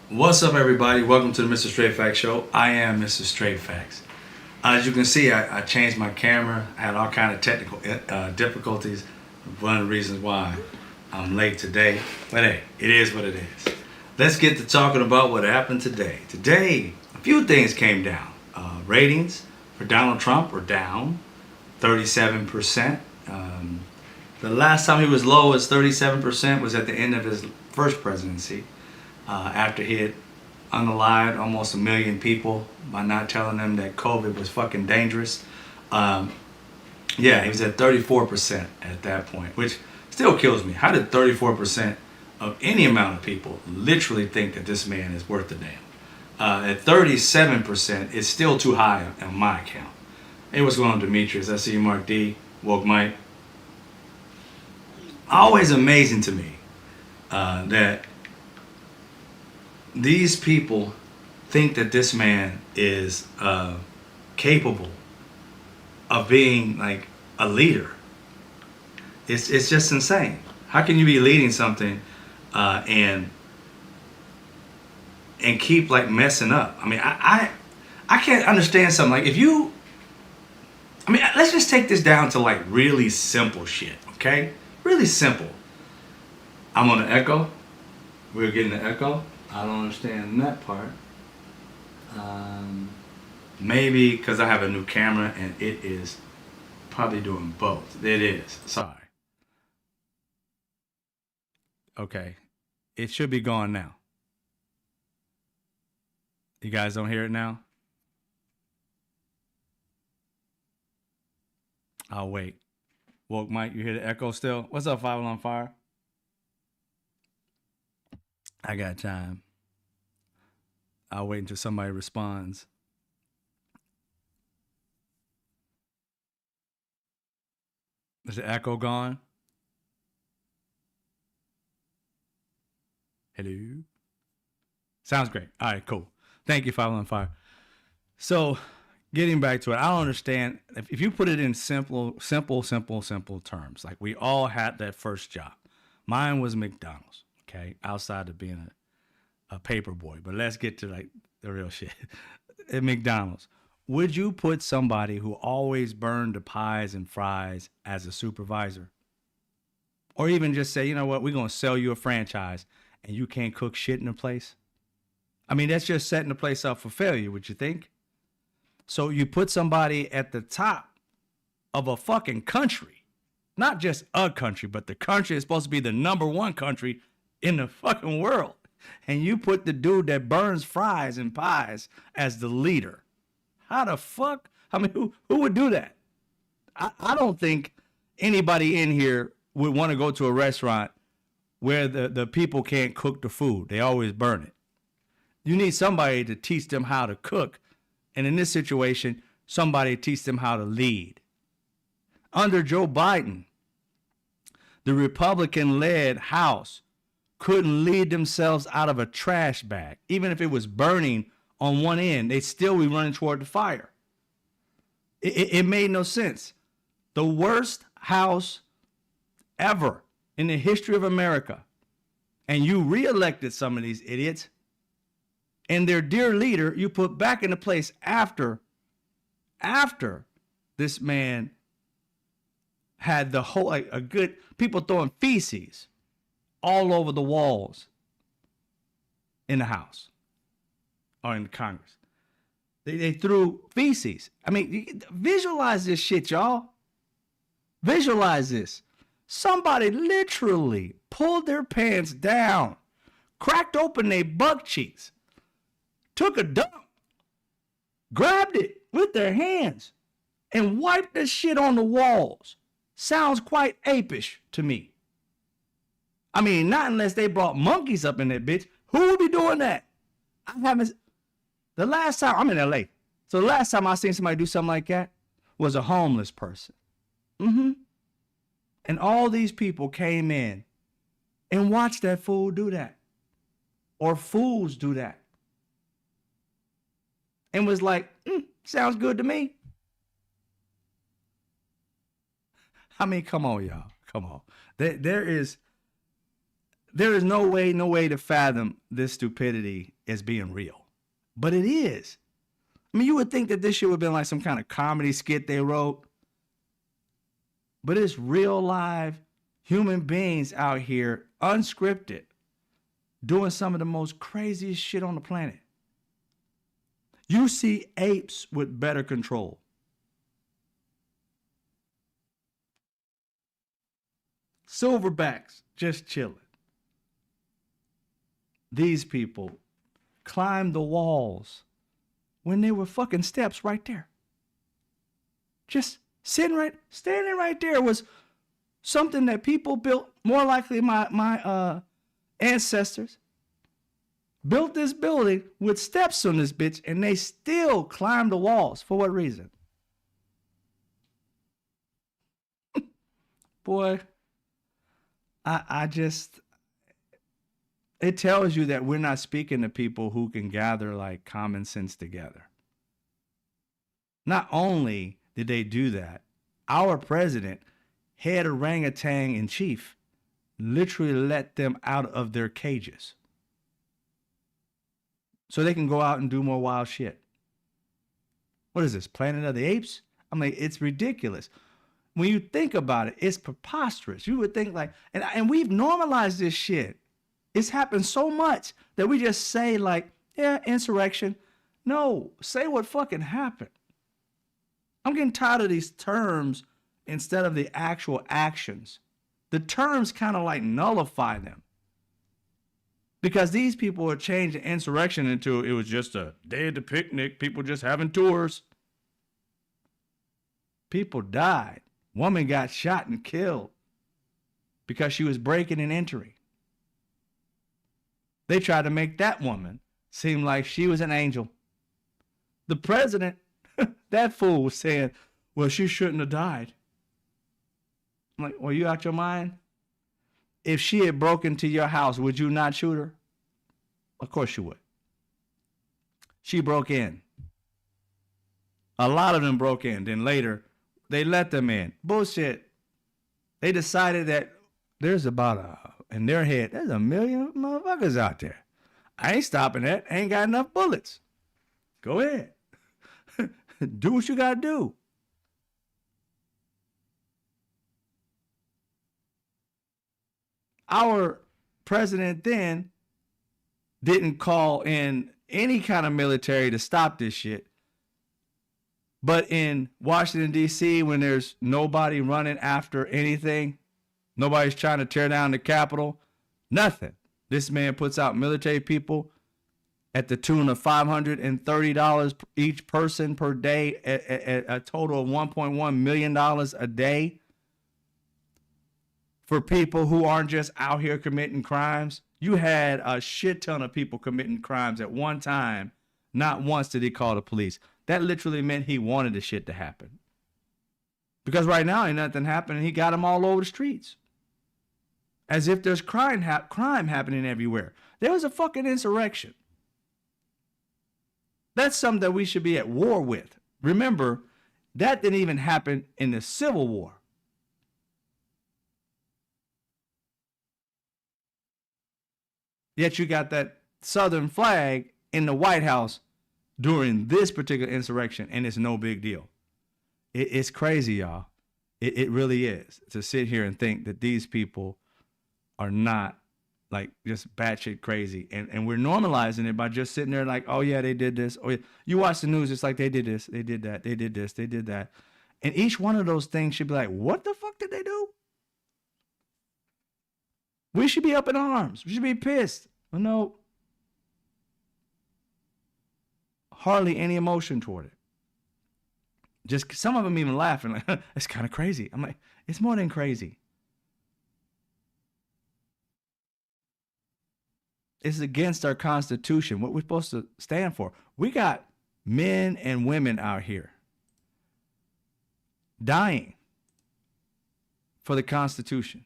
What's up, everybody? Welcome to the Mr. Straight Facts Show. I am Mr. Straight Facts. As you can see, I changed my camera. I had all kind of technical difficulties. One of the reasons why I'm late today. But hey, it is what it is. Let's get to talking about what happened today. Today, a few things came down. Ratings for Donald Trump were down 37%. The last time he was low as 37% was at the end of his first presidency. After he had unalived almost 1 million people by not telling them that COVID was fucking dangerous. Yeah, he was at 34% at that point, which still kills me. How did 34% of any amount of people literally think that this man is worth a damn? At 37%, it's still too high on my account. Hey, what's going on, Demetrius? I see you, Mark D. Woke Mike. Always amazing to me that these people think that this man is capable of being like a leader. It's just insane. How can you be leading something and keep like messing up? I mean, I can't understand something like if you. I mean, let's just take this down to like really simple shit, okay? Really simple. I'm on the echo. We're getting the echo. I don't understand that part. Maybe because I have a new camera and it is probably doing both. It is. Sorry. Okay. It should be gone now. You guys don't hear it now? I'll wait. Woke Mike, you hear the echo still? What's up, Five on Fire? I got time. I'll wait until somebody responds. Is the echo gone? Hello? Sounds great. All right, cool. Thank you, Five on Fire. So, getting back to it, I don't understand. If you put it in simple terms, like we all had that first job. Mine was McDonald's, okay? Outside of being a paper boy. But let's get to like the real shit. At McDonald's, would you put somebody who always burned the pies and fries as a supervisor? Or even just say, you know what, we're going to sell you a franchise and you can't cook shit in the place? I mean, that's just setting the place up for failure, would you think? So you put somebody at the top of a fucking country, not just a country, but the country is supposed to be the number one country in the fucking world. And you put the dude that burns fries and pies as the leader. How the fuck? I mean, who would do that? I don't think anybody in here would want to go to a restaurant where the people can't cook the food. They always burn it. You need somebody to teach them how to cook. And in this situation, somebody teach them how to lead. Under Joe Biden, the Republican-led House couldn't lead themselves out of a trash bag. Even if it was burning on one end, they'd still be running toward the fire. It made no sense. The worst House ever in the history of America. And you reelected some of these idiots. And their dear leader, you put back into place after this man had the whole, like a good, people throwing feces all over the walls in the House or in the Congress. They threw feces. I mean, visualize this shit, y'all. Visualize this. Somebody literally pulled their pants down, cracked open their butt cheeks, took a dump, grabbed it with their hands, and wiped the shit on the walls. Sounds quite apish to me. I mean, not unless they brought monkeys up in that bitch. Who would be doing that? I haven't. The last time, I'm in LA. So the last time I seen somebody do something like that was a homeless person. And all these people came in and watched that fool do that. Or fools do that. And was like, sounds good to me. I mean, come on, y'all. Come on. There is There is no way to fathom this stupidity as being real. But it is. I mean, you would think that this shit would have been like some kind of comedy skit they wrote. But it's real live human beings out here, unscripted, doing some of the most craziest shit on the planet. You see apes with better control. Silverbacks just chilling. These people climbed the walls when there were fucking steps right there. Just standing right there was something that people built. More likely my ancestors built this building with steps on this bitch, and they still climbed the walls. For what reason? Boy, I just, it tells you that we're not speaking to people who can gather like common sense together. Not only did they do that, our president, head orangutan in chief, literally let them out of their cages so they can go out and do more wild shit. What is this, Planet of the Apes? I mean, it's ridiculous. When you think about it, it's preposterous. You would think like, and we've normalized this shit. It's happened so much that we just say like, yeah, insurrection. No, say what fucking happened. I'm getting tired of these terms instead of the actual actions. The terms kind of like nullify them. Because these people are changing insurrection into it was just a day at the picnic, people just having tours. People died. Woman got shot and killed because she was breaking and entering. They tried to make that woman seem like she was an angel. The president, that fool, was saying, well, she shouldn't have died. I'm like, well, you out your mind? If she had broken into your house, would you not shoot her? Of course you would. She broke in. A lot of them broke in. Then later, they let them in. Bullshit. They decided that there's about in their head, there's 1 million motherfuckers out there. I ain't stopping that. I ain't got enough bullets. Go ahead. Do what you got to do. Our president then didn't call in any kind of military to stop this shit. But in Washington, D.C., when there's nobody running after anything, nobody's trying to tear down the Capitol, nothing. This man puts out military people at the tune of $530 each person per day, at a total of $1.1 million a day for people who aren't just out here committing crimes. You had a shit ton of people committing crimes at one time. Not once did he call the police. That literally meant he wanted the shit to happen. Because right now ain't nothing happening. He got them all over the streets. As if there's crime happening everywhere. There was a fucking insurrection. That's something that we should be at war with. Remember, that didn't even happen in the Civil War. Yet you got that Southern flag in the White House during this particular insurrection, and it's no big deal. It's crazy, y'all. It really is, to sit here and think that these people are not like just batshit crazy. And we're normalizing it by just sitting there like, oh yeah, they did this. Oh yeah. You watch the news, it's like they did this, they did that, they did this, they did that. And each one of those things should be like, what the fuck did they do? We should be up in arms. We should be pissed. Well, no. Hardly any emotion toward it. Just some of them even laughing like, it's kind of crazy. I'm like, it's more than crazy. It's against our Constitution, what we're supposed to stand for. We got men and women out here dying for the Constitution.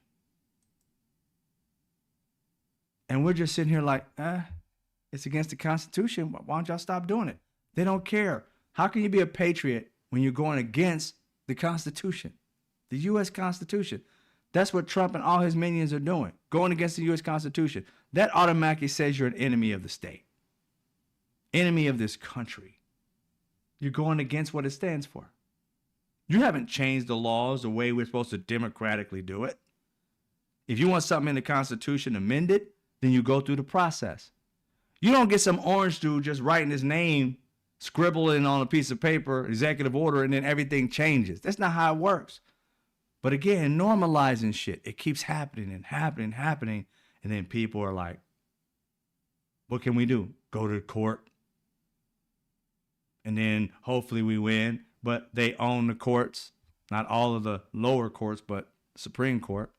And we're just sitting here like, it's against the Constitution. Why don't y'all stop doing it? They don't care. How can you be a patriot when you're going against the Constitution, the U.S. Constitution? That's what Trump and all his minions are doing, going against the U.S. Constitution. That automatically says you're an enemy of the state, enemy of this country. You're going against what it stands for. You haven't changed the laws the way we're supposed to democratically do it. If you want something in the Constitution amended, then you go through the process. You don't get some orange dude just writing his name, scribbling on a piece of paper, executive order, and then everything changes. That's not how it works. But again, normalizing shit, it keeps happening and happening and happening. And then people are like, what can we do? Go to court. And then hopefully we win. But they own the courts, not all of the lower courts, but Supreme Court.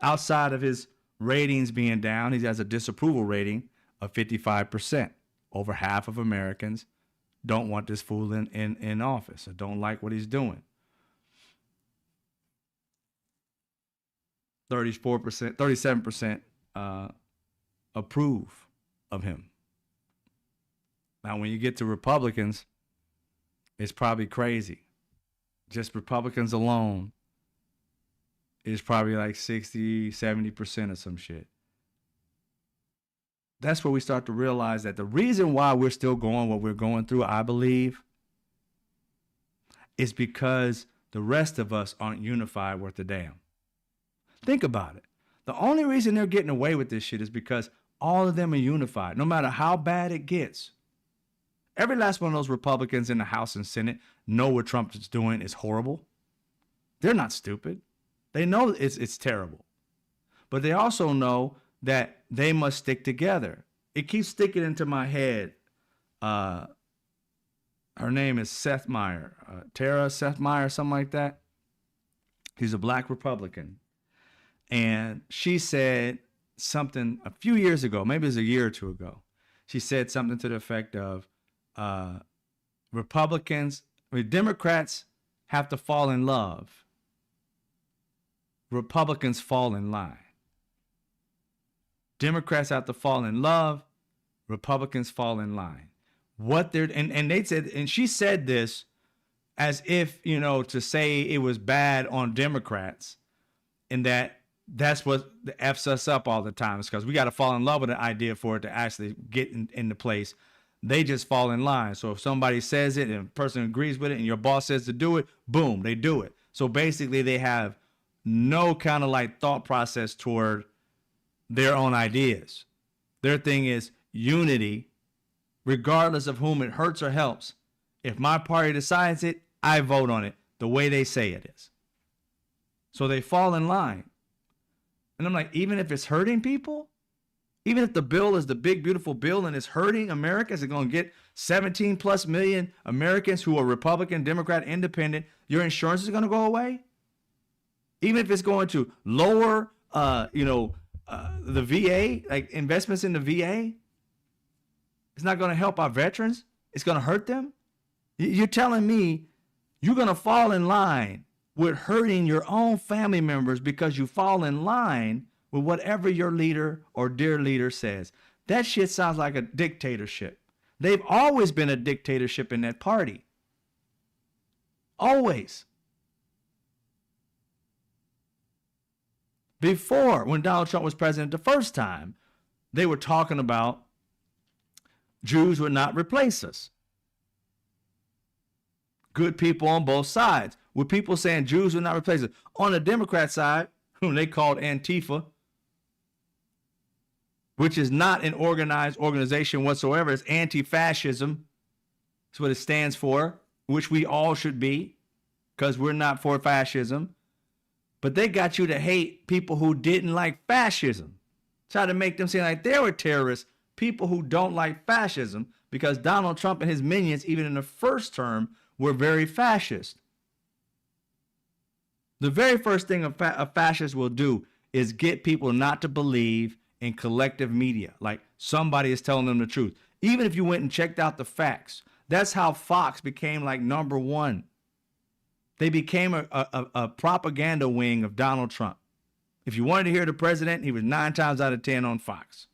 Outside of his ratings being down, he has a disapproval rating of 55%. Over half of Americans don't want this fool in office or don't like what he's doing. 34%, 37% approve of him. Now, when you get to Republicans, it's probably crazy. Just Republicans alone is probably like 60, 70% or some shit. That's where we start to realize that the reason why we're still going what we're going through, I believe, is because the rest of us aren't unified worth a damn. Think about it. The only reason they're getting away with this shit is because all of them are unified, no matter how bad it gets. Every last one of those Republicans in the House and Senate know what Trump is doing is horrible. They're not stupid. They know it's terrible. But they also know that they must stick together. It keeps sticking into my head. Her name is Seth Meyer, Tara Seth Meyer, something like that. He's a black Republican. And she said something a few years ago, maybe it was a year or two ago. She said something to the effect of, Democrats have to fall in love. Republicans fall in line. Democrats have to fall in love. Republicans fall in line. And they said, and she said this as if, to say it was bad on Democrats and that's what F's us up all the time. It's because we got to fall in love with an idea for it to actually get into place. They just fall in line. So if somebody says it and a person agrees with it and your boss says to do it, boom, they do it. So basically they have no kind of like thought process toward their own ideas. Their thing is unity, regardless of whom it hurts or helps. If my party decides it, I vote on it the way they say it is. So they fall in line. And I'm like, even if it's hurting people, even if the bill is the big, beautiful bill and it's hurting Americans, it's going to get 17 plus million Americans who are Republican, Democrat, Independent, your insurance is going to go away? Even if it's going to lower, the VA, like investments in the VA, it's not going to help our veterans. It's going to hurt them. You're telling me you're going to fall in line with hurting your own family members because you fall in line with whatever your leader or dear leader says. That shit sounds like a dictatorship. They've always been a dictatorship in that party. Always. Before, when Donald Trump was president the first time, they were talking about Jews would not replace us. Good people on both sides. With people saying Jews would not replace us. On the Democrat side, whom they called Antifa, which is not an organized organization whatsoever. It's anti-fascism. That's what it stands for, which we all should be, because we're not for fascism. But they got you to hate people who didn't like fascism. Try to make them seem like they were terrorists, people who don't like fascism, because Donald Trump and his minions, even in the first term, were very fascist. The very first thing a fascist will do is get people not to believe in collective media, like somebody is telling them the truth. Even if you went and checked out the facts, that's how Fox became like number one. They became a propaganda wing of Donald Trump. If you wanted to hear the president, he was 9 times out of 10 on Fox.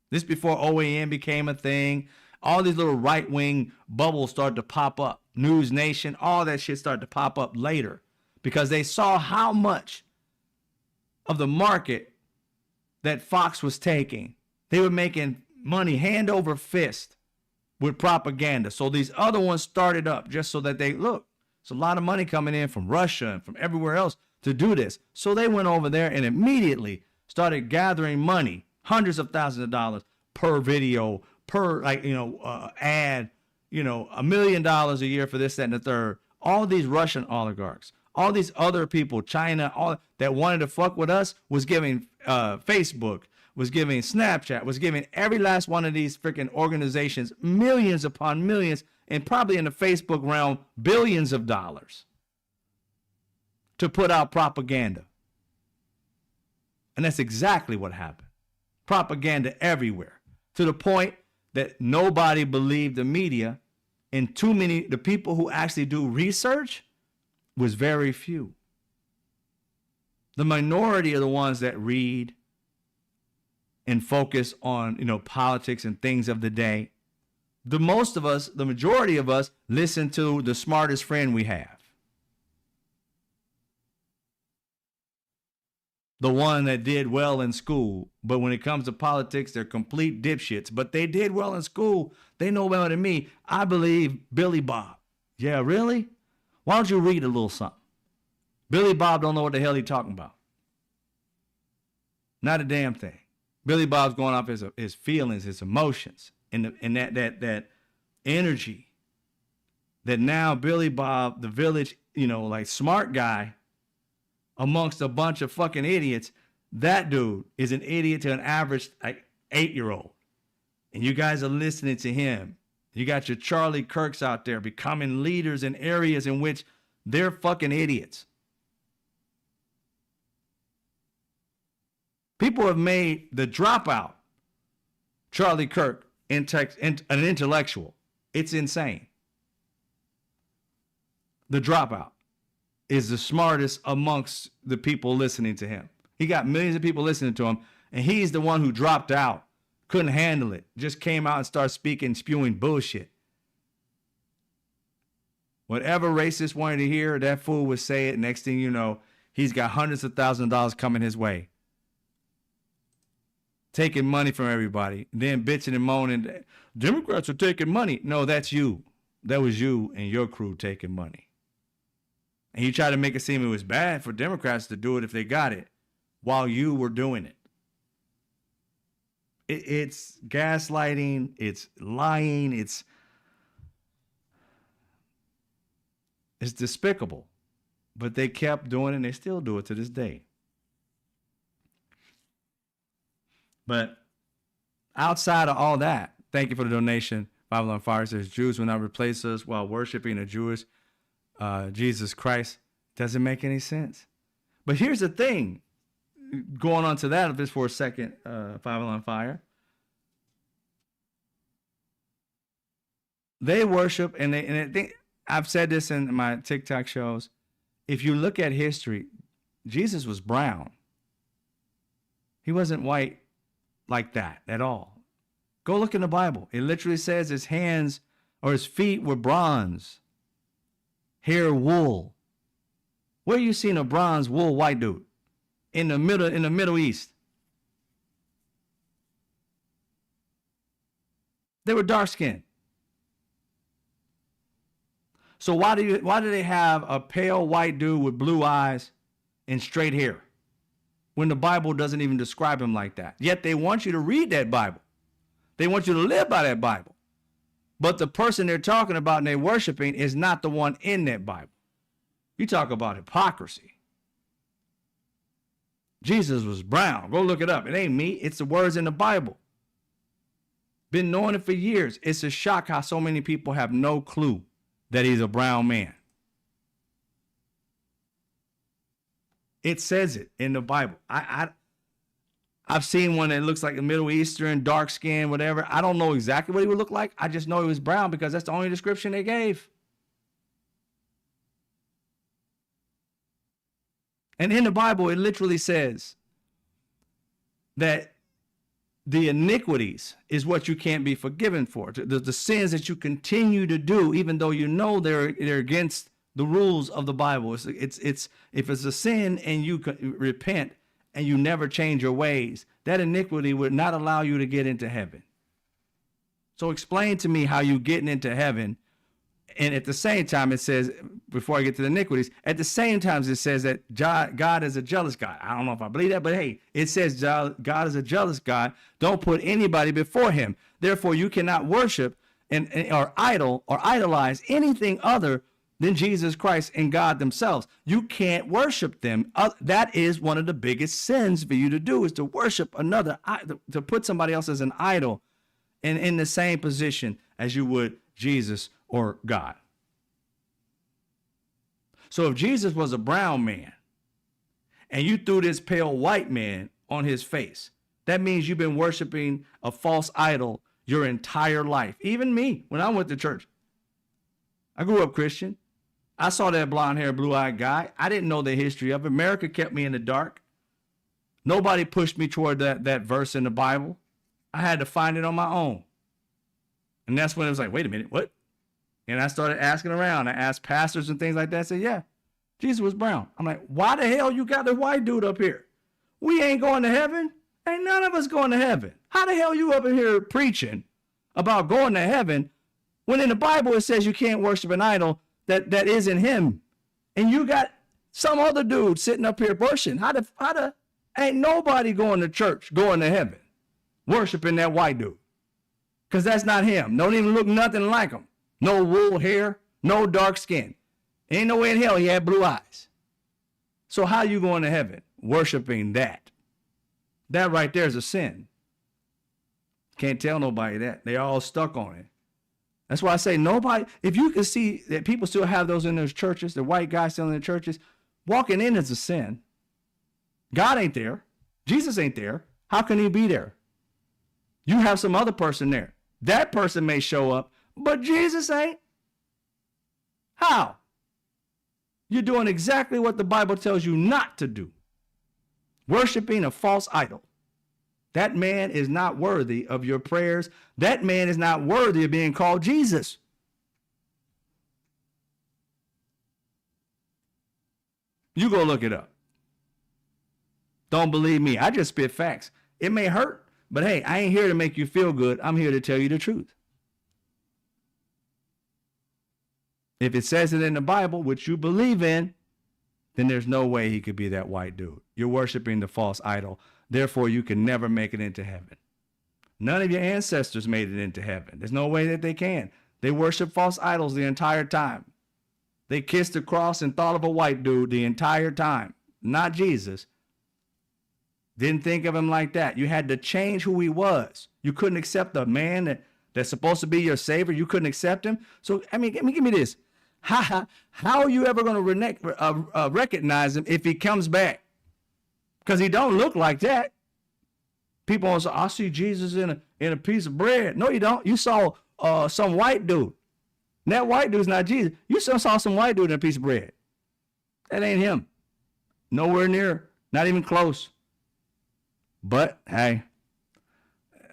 This before OAN became a thing. All these little right-wing bubbles started to pop up. News Nation, all that shit started to pop up later. because they saw how much of the market that Fox was taking. They were making money hand over fist with propaganda. So these other ones started up just so that look, it's a lot of money coming in from Russia and from everywhere else to do this. So they went over there and immediately started gathering money, hundreds of thousands of dollars per video, per ad, $1 million a year for this, that, and the third. All these Russian oligarchs, all these other people, China, all that wanted to fuck with us was giving Facebook, was giving Snapchat, was giving every last one of these freaking organizations millions upon millions, and probably in the Facebook realm, billions of dollars to put out propaganda. And that's exactly what happened. Propaganda everywhere, to the point that nobody believed the media, and the people who actually do research was very few. The minority are the ones that read and focus on, politics and things of the day. The majority of us listen to the smartest friend we have. The one that did well in school, but when it comes to politics, they're complete dipshits. But they did well in school. They know better than me. I believe Billy Bob. Yeah, really? Why don't you read a little something? Billy Bob don't know what the hell he's talking about. Not a damn thing. Billy Bob's going off his feelings, his emotions, and that energy. That now Billy Bob, the village, smart guy, amongst a bunch of fucking idiots, that dude is an idiot to an average 8-year-old. And you guys are listening to him. You got your Charlie Kirks out there becoming leaders in areas in which they're fucking idiots. People have made the dropout Charlie Kirk an intellectual. It's insane. The dropout is the smartest amongst the people listening to him. He got millions of people listening to him, and he's the one who dropped out, couldn't handle it, just came out and started spewing bullshit. Whatever racist wanted to hear, that fool would say it. Next thing you know, he's got hundreds of thousands of dollars coming his way, taking money from everybody, then bitching and moaning, Democrats are taking money. No, that's you. That was you and your crew taking money. And you try to make it seem it was bad for Democrats to do it if they got it while you were doing it. It's gaslighting. It's lying. It's despicable. But they kept doing it and they still do it to this day. But outside of all that, thank you for the donation. Bible on Fire says Jews will not replace us while worshiping a Jewish Jesus Christ. Doesn't make any sense. But here's the thing, going on to that just for a second, Bible on Fire. They worship, and I think I've said this in my TikTok shows. If you look at history, Jesus was brown. He wasn't white like that at all. Go look in the Bible. It literally says his hands or his feet were bronze. Hair wool. Where you seen a bronze wool white dude? In the Middle East. They were dark skinned. So why do they have a pale white dude with blue eyes and straight hair when the Bible doesn't even describe him like that? Yet they want you to read that Bible. They want you to live by that Bible. But the person they're talking about and they're worshiping is not the one in that Bible. You talk about hypocrisy. Jesus was brown. Go look it up. It ain't me. It's the words in the Bible. Been knowing it for years. It's a shock how so many people have no clue that he's a brown man. It says it in the Bible. I've seen one that looks like a Middle Eastern, dark skin, whatever. I don't know exactly what he would look like. I just know he was brown because that's the only description they gave. And in the Bible, it literally says that the iniquities is what you can't be forgiven for. The sins that you continue to do, even though you know they're against the rules of the Bible. It's if it's a sin and you repent and you never change your ways, that iniquity would not allow you to get into heaven. So explain to me how you getting into heaven. And at the same time, it says, before I get to the iniquities, at the same time, it says that God is a jealous God. I don't know if I believe that, but hey, it says God is a jealous God. Don't put anybody before him. Therefore, you cannot worship or idolize anything other than Jesus Christ and God themselves. You can't worship them. That is one of the biggest sins for you to do, is to worship another, to put somebody else as an idol and in the same position as you would Jesus or God. So if Jesus was a brown man and you threw this pale white man on his face, that means you've been worshiping a false idol your entire life. Even me, when I went to church, I grew up Christian. I saw that blonde haired, blue eyed guy. I didn't know the history of it. America kept me in the dark. Nobody pushed me toward that verse in the Bible. I had to find it on my own. And that's when it was like, wait a minute, what? And I started asking around. I asked pastors and things like that. I said, yeah, Jesus was brown. I'm like, why the hell you got the white dude up here? We ain't going to heaven. Ain't none of us going to heaven. How the hell you up in here preaching about going to heaven when in the Bible it says you can't worship an idol that isn't him? And you got some other dude sitting up here worshiping. Ain't nobody going to church, going to heaven, worshiping that white dude. Because that's not him. Don't even look nothing like him. No wool hair, no dark skin. Ain't no way in hell he had blue eyes. So how you going to heaven worshiping that? That right there is a sin. Can't tell nobody that. They all stuck on it. That's why I say nobody, if you can see that people still have those in those churches, the white guys still in the churches, walking in is a sin. God ain't there. Jesus ain't there. How can he be there? You have some other person there. That person may show up, but Jesus ain't. How? You're doing exactly what the Bible tells you not to do. Worshiping a false idol. That man is not worthy of your prayers. That man is not worthy of being called Jesus. You go look it up. Don't believe me. I just spit facts. It may hurt, but hey, I ain't here to make you feel good. I'm here to tell you the truth. If it says it in the Bible, which you believe in, then there's no way he could be that white dude. You're worshiping the false idol. Therefore, you can never make it into heaven. None of your ancestors made it into heaven. There's no way that they can. They worship false idols the entire time. They kissed the cross and thought of a white dude the entire time. Not Jesus. Didn't think of him like that. You had to change who he was. You couldn't accept the man that's supposed to be your savior. You couldn't accept him. So, I mean, give me this. How are you ever going to recognize him if he comes back? Because he don't look like that. People will say, I see Jesus in a piece of bread. No, you don't. You saw some white dude. And that white dude's not Jesus. You saw some white dude in a piece of bread. That ain't him. Nowhere near. Not even close. But, hey,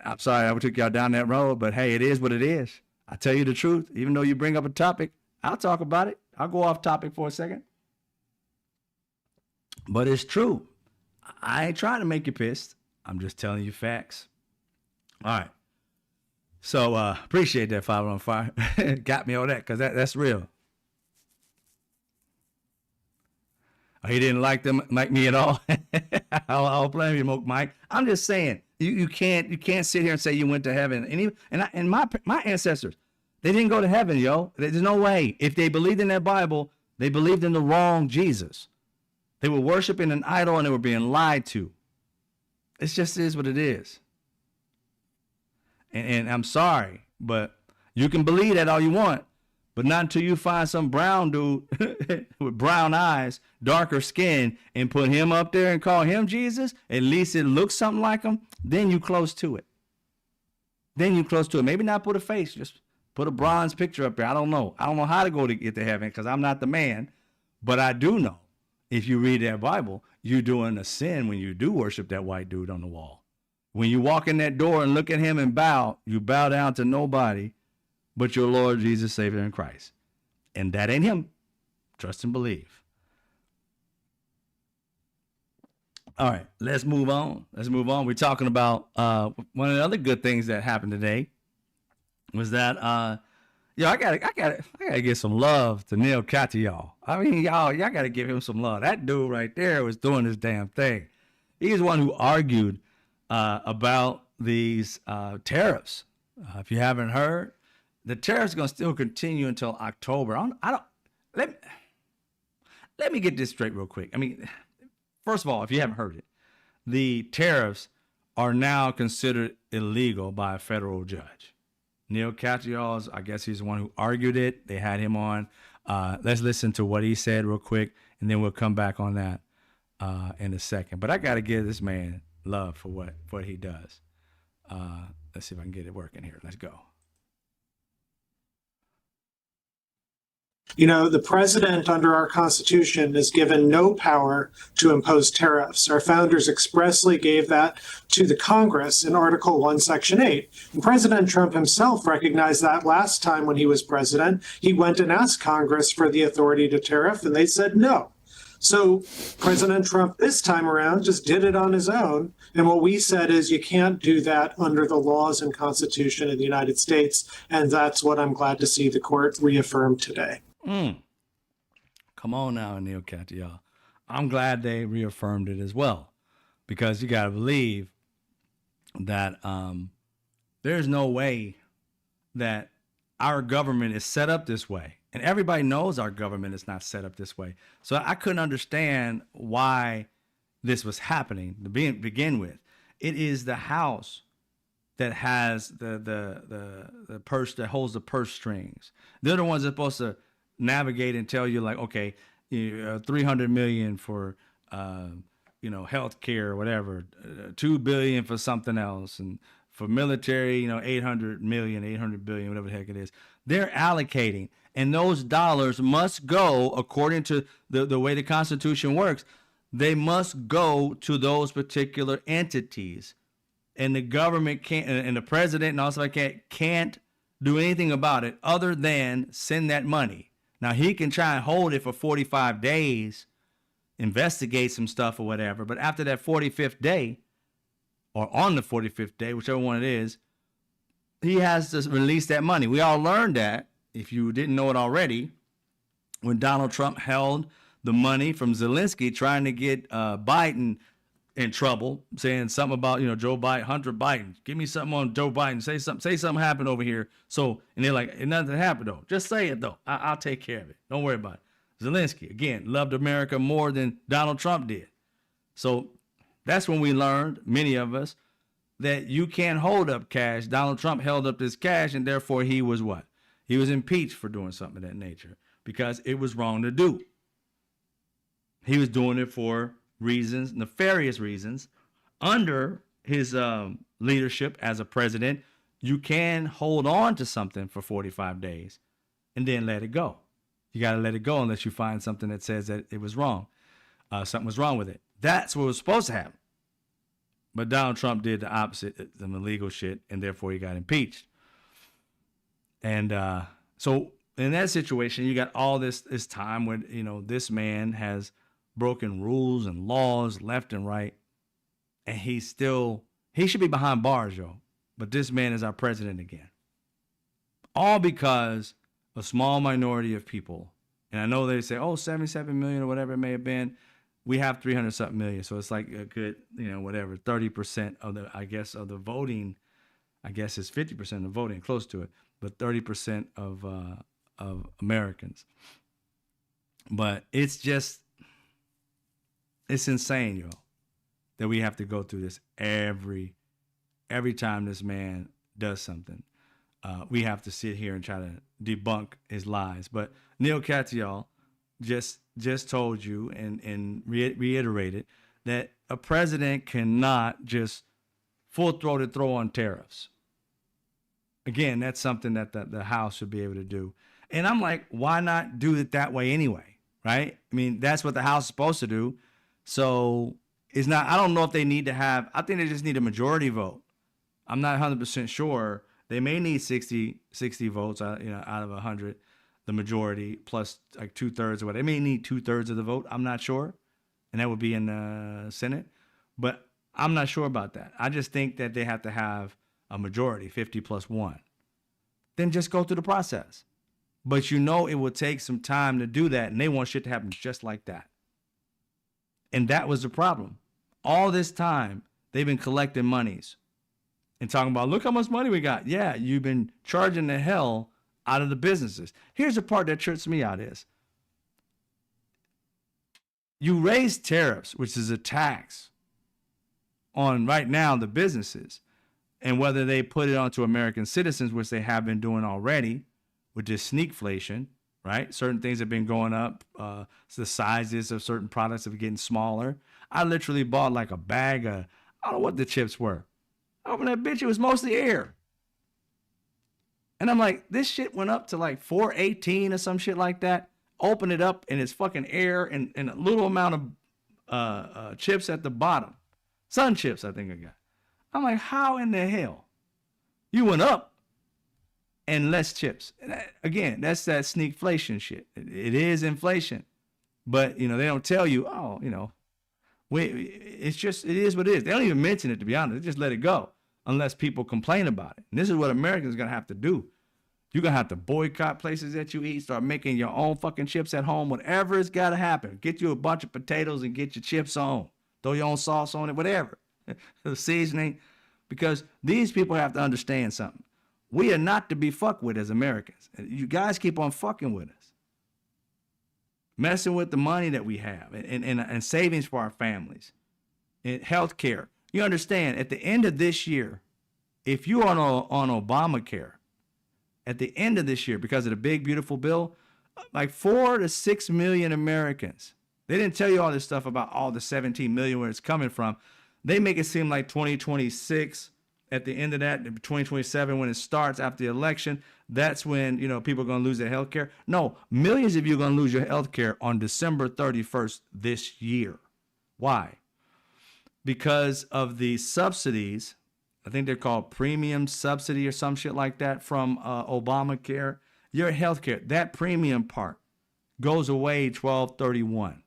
I'm sorry I took y'all down that road, but hey, it is what it is. I tell you the truth. Even though you bring up a topic, I'll talk about it. I'll go off topic for a second. But it's true. I ain't trying to make you pissed. I'm just telling you facts. All right. So appreciate that, Father on Fire. Got me on that because that's real. Oh, he didn't like me at all. I'll blame you, Mike. I'm just saying you can't sit here and say you went to heaven. And my ancestors, they didn't go to heaven, yo. There's no way. If they believed in that Bible, they believed in the wrong Jesus. They were worshiping an idol and they were being lied to. It just is what it is. And I'm sorry, but you can believe that all you want, but not until you find some brown dude with brown eyes, darker skin, and put him up there and call him Jesus. At least it looks something like him. Then you close to it. Maybe not put a face, just put a bronze picture up there. I don't know. I don't know how to go to get to heaven because I'm not the man, but I do know. If you read that Bible, you're doing a sin when you do worship that white dude on the wall. When you walk in that door and look at him and bow, you bow down to nobody but your Lord Jesus, Savior, and Christ. And that ain't him. Trust and believe. All right, let's move on. We're talking about one of the other good things that happened today was that I gotta give some love to N.O.M.A.D, y'all. I mean, y'all gotta give him some love. That dude right there was doing his damn thing. He's the one who argued about these tariffs. If you haven't heard, the tariffs are gonna still continue until October. Let me get this straight real quick. I mean, first of all, if you haven't heard it, the tariffs are now considered illegal by a federal judge. N.O.M.A.D, I guess he's the one who argued it. They had him on. Let's listen to what he said real quick, and then we'll come back on that in a second. But I got to give this man love for what he does. Let's see if I can get it working here. Let's go. You know, the president under our Constitution is given no power to impose tariffs. Our founders expressly gave that to the Congress in Article 1, Section 8. And President Trump himself recognized that last time when he was president. He went and asked Congress for the authority to tariff, and they said no. So President Trump this time around just did it on his own. And what we said is you can't do that under the laws and Constitution of the United States. And that's what I'm glad to see the court reaffirm today. Come on now, N.O.M.A.D, y'all. I'm glad they reaffirmed it as well, because you got to believe that there's no way that our government is set up this way. And everybody knows our government is not set up this way. So I couldn't understand why this was happening to begin with. It is the House that has the purse, that holds the purse strings. They're the ones that are supposed to navigate and tell you, like, okay, $300 million for health care or whatever, $2 billion for something else, and for military, $800 billion, whatever the heck it is. They're allocating, and those dollars must go, according to the way the Constitution works, they must go to those particular entities. And the government can't, and the president and also can't do anything about it other than send that money. Now, he can try and hold it for 45 days, investigate some stuff or whatever. But after that 45th day, or on the 45th day, whichever one it is, he has to release that money. We all learned that, if you didn't know it already, when Donald Trump held the money from Zelensky trying to get Biden in trouble, saying something about, Joe Biden, Hunter Biden, give me something on Joe Biden, say something happened over here. So, and they're like, nothing happened though. Just say it though. I'll take care of it. Don't worry about it. Zelensky, again, loved America more than Donald Trump did. So that's when we learned, many of us, that you can't hold up cash. Donald Trump held up this cash, and therefore he was what? He was impeached for doing something of that nature because it was wrong to do. He was doing it for reasons, nefarious reasons. Under his leadership as a president, you can hold on to something for 45 days and then let it go. You got to let it go unless you find something that says that it was wrong. Something was wrong with it. That's what was supposed to happen. But Donald Trump did the opposite, some illegal shit, and therefore he got impeached. And so in that situation, you got all this time when, this man has broken rules and laws left and right, and he should be behind bars, yo. But this man is our president again. All because a small minority of people, and I know they say, 77 million or whatever it may have been, we have 300 something million. So it's like a good, 30% of the voting, I guess it's 50% of the voting, close to it, but 30% of Americans. But it's insane, yo, that we have to go through this every time this man does something. We have to sit here and try to debunk his lies. But N.O.M.A.D, y'all, just told you and reiterated that a president cannot just full-throated throw on tariffs. Again, that's something that the House should be able to do. And I'm like, why not do it that way anyway, right? I mean, that's what the House is supposed to do. So it's not, I don't know if they need to have, I think they just need a majority vote. I'm not 100% sure. They may need 60 votes, out of 100. the majority plus like 2/3 or what. They may need 2/3 of the vote. I'm not sure. And that would be in the Senate. But I'm not sure about that. I just think that they have to have a majority, 50 plus 1. Then just go through the process. But you know it will take some time to do that, and they want shit to happen just like that. And that was the problem. All this time, they've been collecting monies and talking about, look how much money we got. Yeah, you've been charging the hell out of the businesses. Here's the part that trips me out is, you raise tariffs, which is a tax on right now the businesses, and whether they put it onto American citizens, which they have been doing already with this sneakflation, right? Certain things have been going up. So the sizes of certain products have been getting smaller. I literally bought like a bag of, I don't know what the chips were. I opened that bitch, it was mostly air. And I'm like, this shit went up to like 418 or some shit like that. Open it up and it's fucking air and a little amount of chips at the bottom. Sun chips, I think I got. I'm like, how in the hell? You went up and less chips. And again, that's that sneakflation shit. It is inflation. But, you know, they don't tell you, oh, you know, it's just, it is what it is. They don't even mention it, to be honest. They just let it go unless people complain about it. And this is what Americans are going to have to do. You're going to have to boycott places that you eat, start making your own fucking chips at home, whatever it's got to happen. Get you a bunch of potatoes and get your chips on. Throw your own sauce on it, whatever. The seasoning. Because these people have to understand something. We are not to be fucked with as Americans. You guys keep on fucking with us. Messing with the money that we have and savings for our families. And health care. You understand, at the end of this year, if you're on Obamacare, at the end of this year, because of the big, beautiful bill, like 4 to 6 million Americans. They didn't tell you all this stuff about all the 17 million where it's coming from. They make it seem like 2026, at the end of that, 2027, when it starts after the election, that's when, you know, people are going to lose their health care. No, millions of you are going to lose your health care on December 31st this year. Why? Because of the subsidies. I think they're called premium subsidy or some shit like that from Obamacare. Your health care, that premium part goes away 12/31.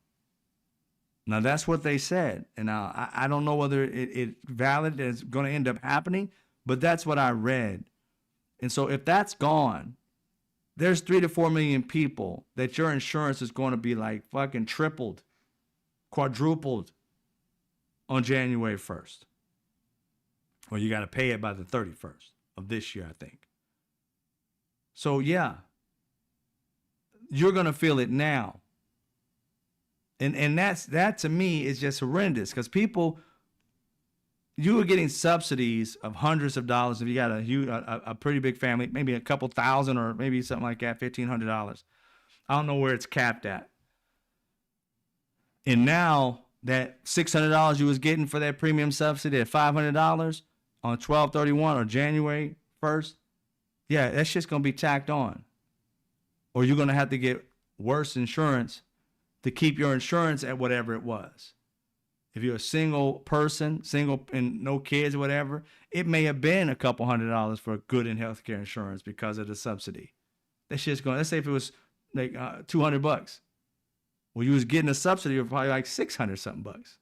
Now, that's what they said. And I don't know whether it's valid, it's going to end up happening, but that's what I read. And so if that's gone, there's 3 to 4 million people that your insurance is going to be like fucking tripled, quadrupled on January 1st. Or you got to pay it by the 31st of this year, I think. So, yeah, you're going to feel it now. And that to me is just horrendous because people, you were getting subsidies of hundreds of dollars if you got a pretty big family, maybe a couple thousand or maybe something like that, $1,500. I don't know where it's capped at. And now that $600 you was getting for that premium subsidy at $500 on 12/31 or January 1st, yeah, that's just going to be tacked on. Or you're going to have to get worse insurance to keep your insurance at whatever it was. If you're a single person, single and no kids or whatever, it may have been a couple $100s for good in healthcare insurance because of the subsidy. That shit's going, let's say if it was like $200. Well, you was getting a subsidy of probably like 600 something bucks.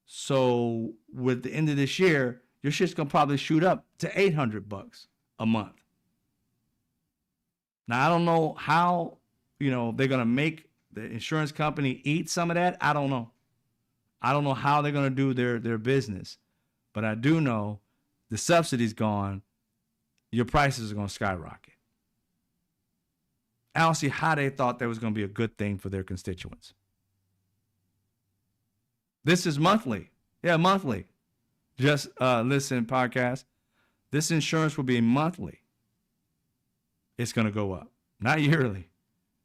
So with the end of this year, your shit's going to probably shoot up to $800 a month. Now, I don't know how, you know, they're going to make the insurance company eat some of that. I don't know. I don't know how they're going to do their business. But I do know the subsidy's gone. Your prices are going to skyrocket. I don't see how they thought that was going to be a good thing for their constituents. This is monthly. Yeah, monthly. Just listen, podcast. This insurance will be monthly. It's going to go up. Not yearly.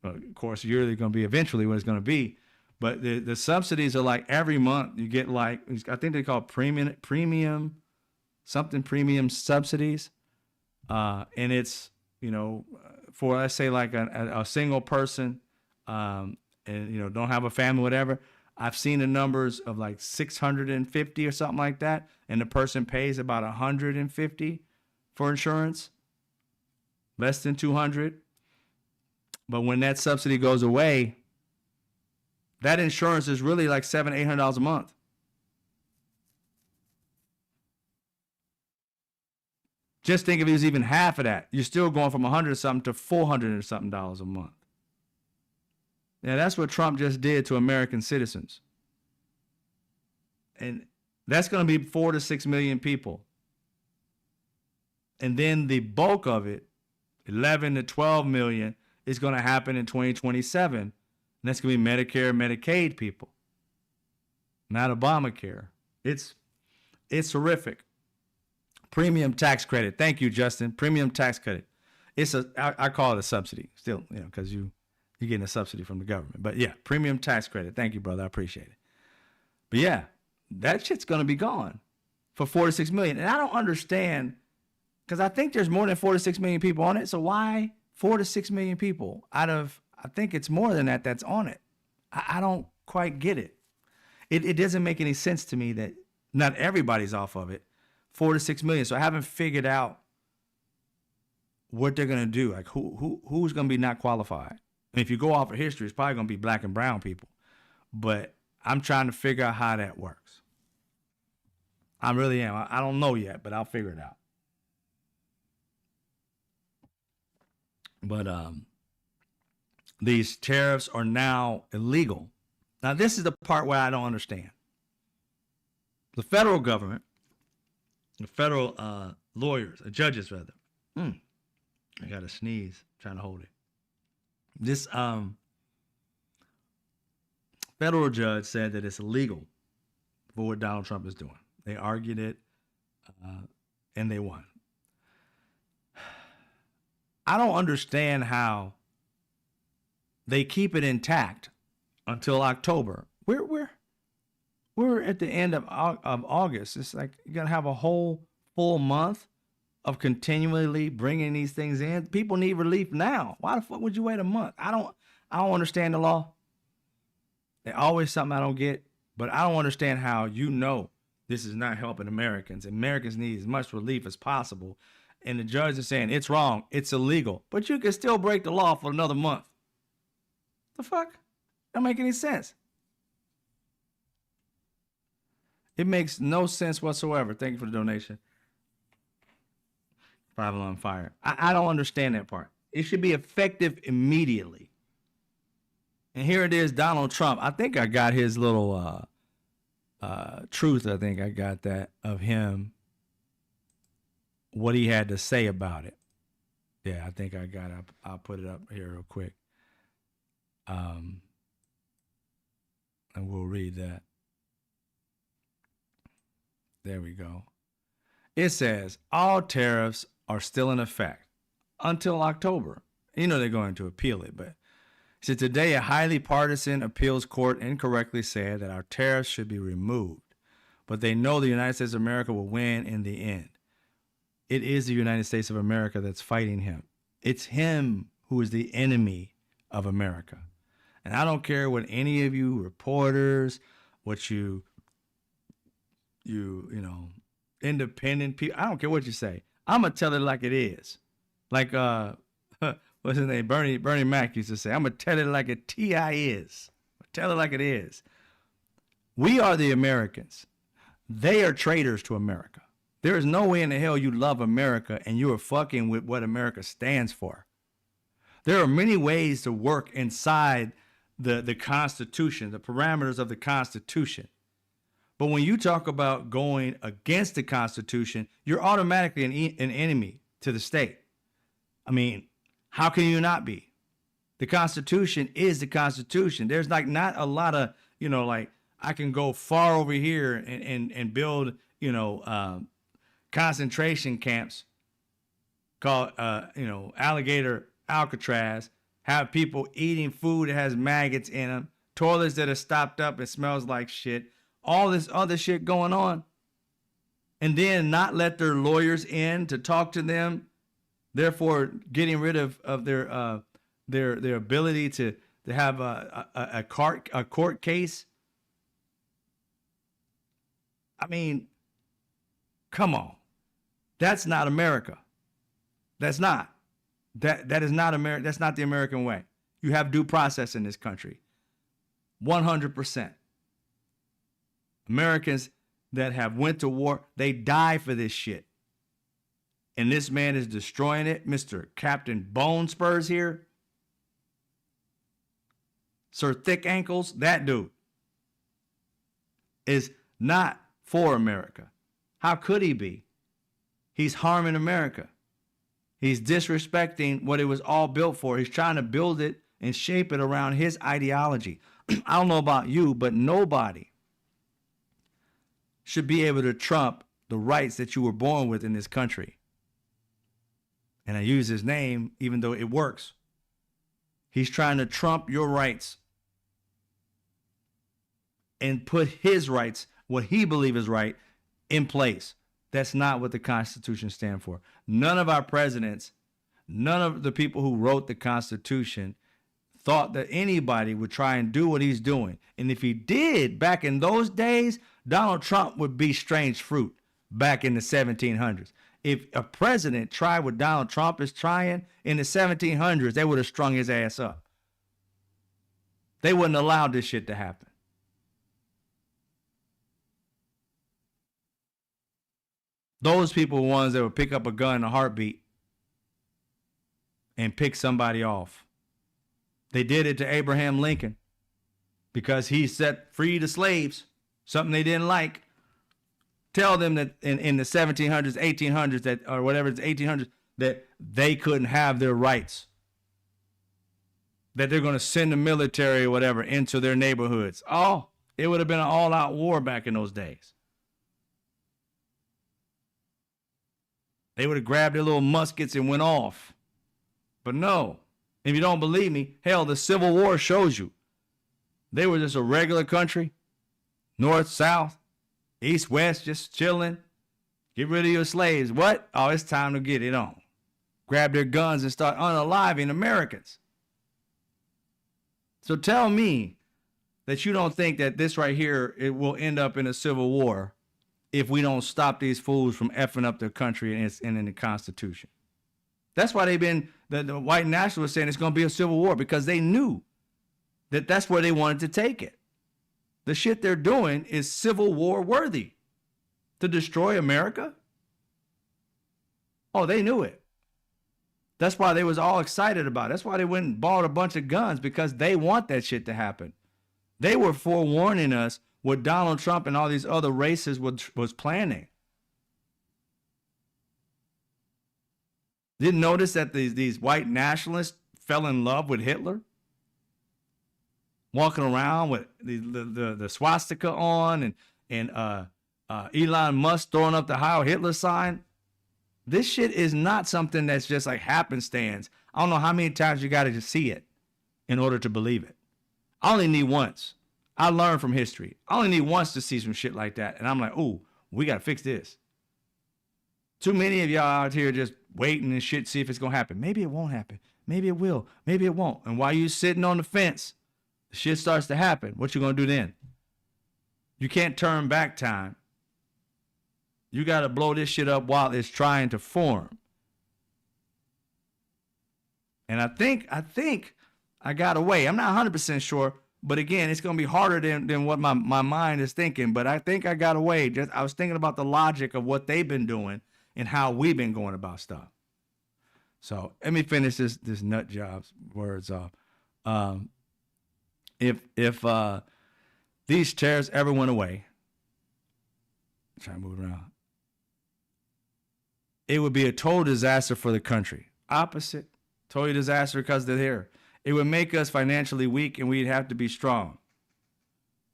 Of course, yearly going to be eventually what it's going to be. But the subsidies are like every month you get like, I think they call it premium subsidies. And it's, you know, for let's say like a single person and, you know, don't have a family, whatever. I've seen the numbers of like 650 or something like that. And the person pays about 150 for insurance, less than 200. But when that subsidy goes away, that insurance is really like $700-800 a month. Just think if it was even half of that, you're still going from 100 or something to 400 or something dollars a month. Yeah, that's what Trump just did to American citizens. And that's going to be 4 to 6 million people. And then the bulk of it, 11 to 12 million, is going to happen in 2027. And that's going to be Medicare and Medicaid people, not Obamacare. It's horrific. Premium tax credit. Thank you, Justin. Premium tax credit. I call it a subsidy still, because you're getting a subsidy from the government. But yeah, premium tax credit. Thank you, brother. I appreciate it. But yeah, that shit's going to be gone for 4 to 6 million. And I don't understand, because I think there's more than 4 to 6 million people on it. So why 4 to 6 million people out of, I think it's more than that that's on it. I don't quite get it. It doesn't make any sense to me that not everybody's off of it. 4 to 6 million. So I haven't figured out what they're going to do. Like who's going to be not qualified. And if you go off of history, it's probably going to be black and brown people. But I'm trying to figure out how that works. I really am. I don't know yet, but I'll figure it out. But these tariffs are now illegal. Now, this is the part where I don't understand. The federal government, the federal lawyers, judges rather. I got to sneeze, trying to hold it. This federal judge said that it's illegal for what Donald Trump is doing. They argued it, and they won. I don't understand how they keep it intact until October. We're at the end of August. It's like you're gonna have a whole full month of continually bringing these things in. People need relief now. Why the fuck would you wait a month? I don't understand the law. There's always something I don't get, but I don't understand how this is not helping Americans. Americans need as much relief as possible. And the judge is saying it's wrong, it's illegal, but you can still break the law for another month. The fuck? Don't make any sense. It makes no sense whatsoever. Thank you for the donation. 5 on fire. I don't understand that part. It should be effective immediately. And here it is, Donald Trump. I think I got his little truth. I think I got that of him. What he had to say about it. Yeah, I think I got it. I'll put it up here real quick. And we'll read that. There we go. It says, all tariffs are still in effect until October. They're going to appeal it, but so today a highly partisan appeals court incorrectly said that our tariffs should be removed, but they know the United States of America will win in the end. It is the United States of America that's fighting him. It's him who is the enemy of America. And I don't care what any of you reporters, what you independent people, I don't care what you say. I'm going to tell it like it is. Like, what's his name? Bernie Mac used to say, I'm going to tell it like a T.I. is. Tell it like it is. We are the Americans. They are traitors to America. There is no way in the hell you love America and you are fucking with what America stands for. There are many ways to work inside the Constitution, the parameters of the Constitution. But when you talk about going against the Constitution, you're automatically an enemy to the state. I mean, how can you not be? The Constitution is the Constitution. There's not a lot of, I can go far over here and build, concentration camps called, alligator Alcatraz, have people eating food that has maggots in them, toilets that are stopped up and smells like shit, all this other shit going on, and then not let their lawyers in to talk to them, therefore getting rid of their ability to have a court case. I mean, come on. That's not America. That's not. That is not America. That's not the American way. You have due process in this country. 100%. Americans that have went to war, they die for this shit. And this man is destroying it. Mr. Captain Bone Spurs here. Sir Thick Ankles, that dude is not for America. How could he be? He's harming America. He's disrespecting what it was all built for. He's trying to build it and shape it around his ideology. I don't know about you, but nobody should be able to trump the rights that you were born with in this country. And I use his name even though it works. He's trying to trump your rights and put his rights, what he believes is right, in place. That's not what the Constitution stands for. None of our presidents, none of the people who wrote the Constitution thought that anybody would try and do what he's doing. And if he did back in those days, Donald Trump would be strange fruit back in the 1700s. If a president tried what Donald Trump is trying in the 1700s, they would have strung his ass up. They wouldn't allow this shit to happen. Those people were ones that would pick up a gun in a heartbeat and pick somebody off. They did it to Abraham Lincoln because he set free the slaves, something they didn't like. Tell them that in the 1700s, 1800s, that, or whatever, it's 1800s, that they couldn't have their rights. That they're going to send the military or whatever into their neighborhoods. Oh, it would have been an all-out war back in those days. They would have grabbed their little muskets and went off. But no, if you don't believe me, hell, the Civil War shows you. They were just a regular country, north, south, east, west, just chilling. Get rid of your slaves. What? Oh, it's time to get it on. Grab their guns and start unaliving Americans. So tell me that you don't think that this right here, it will end up in a civil war if we don't stop these fools from effing up their country and in the Constitution. That's why they've been, the white nationalists saying it's going to be a civil war, because they knew that that's where they wanted to take it. The shit they're doing is civil war worthy. To destroy America? Oh, they knew it. That's why they was all excited about it. That's why they went and bought a bunch of guns, because they want that shit to happen. They were forewarning us what Donald Trump and all these other races was planning. Didn't notice that these white nationalists fell in love with Hitler? Walking around with the swastika on, and Elon Musk throwing up the Heil Hitler sign. This shit is not something that's just like happenstance. I don't know how many times you got to just see it in order to believe it. I only need once. I learned from history. I only need once to see some shit like that. And I'm like, ooh, we got to fix this. Too many of y'all out here just waiting and shit, see if it's going to happen. Maybe it won't happen. Maybe it will. Maybe it won't. And while you sitting on the fence, the shit starts to happen. What you going to do then? You can't turn back time. You got to blow this shit up while it's trying to form. And I think I got away. I'm not 100% sure, but again, it's going to be harder than what my mind is thinking. But I think I got away. I was thinking about the logic of what they've been doing and how we've been going about stuff. So let me finish this nut job's words off. If these tariffs ever went away, I'm trying to move around, it would be a total disaster for the country. Opposite, total disaster because they're here. It would make us financially weak, and we'd have to be strong.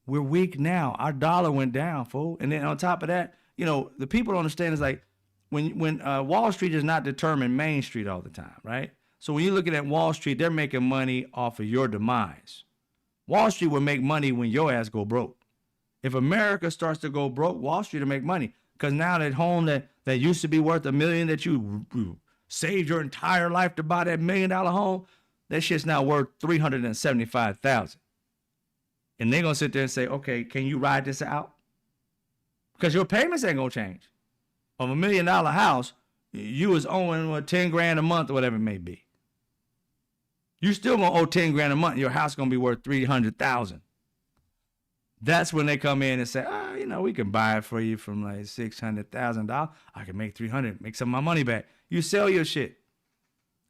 We're weak now. Our dollar went down, fool. And then on top of that, you know, the people don't understand is like when Wall Street is not determined Main Street all the time, right? So when you're looking at Wall Street, they're making money off of your demise. Wall Street will make money when your ass go broke. If America starts to go broke, Wall Street will make money. Because now that home that used to be worth $1 million, that you saved your entire life to buy that $1 million home, that shit's now worth $375,000. And they're going to sit there and say, okay, can you ride this out? Because your payments ain't going to change. Of $1 million house, you was owing $10 grand a month or whatever it may be. You still gonna owe 10 grand a month. Your house gonna be worth 300,000. That's when they come in and say, we can buy it for you from like $600,000. I can make 300, make some of my money back. You sell your shit.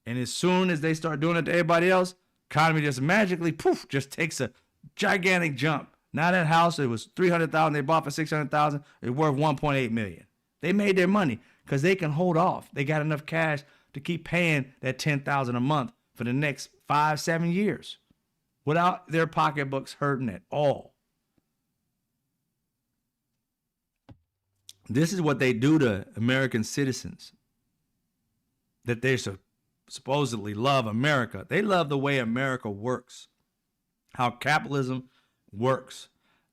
And as soon as they start doing it to everybody else, economy just magically, poof, just takes a gigantic jump. Now that house, it was 300,000, they bought for 600,000, it's worth 1.8 million. They made their money because they can hold off. They got enough cash to keep paying that 10,000 a month for the next 5-7 years without their pocketbooks hurting at all. This is what they do to American citizens. That they supposedly love America. They love the way America works, how capitalism works,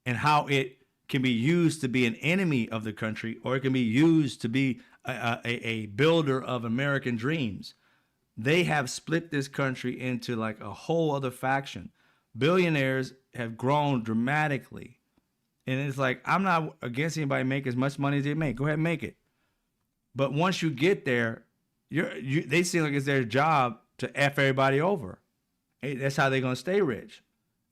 and how it can be used to be an enemy of the country, or it can be used to be a builder of American dreams. They have split this country into like a whole other faction. Billionaires have grown dramatically. And it's like, I'm not against anybody making as much money as they make. Go ahead and make it. But once you get there, they seem like it's their job to F everybody over. Hey, that's how they're going to stay rich.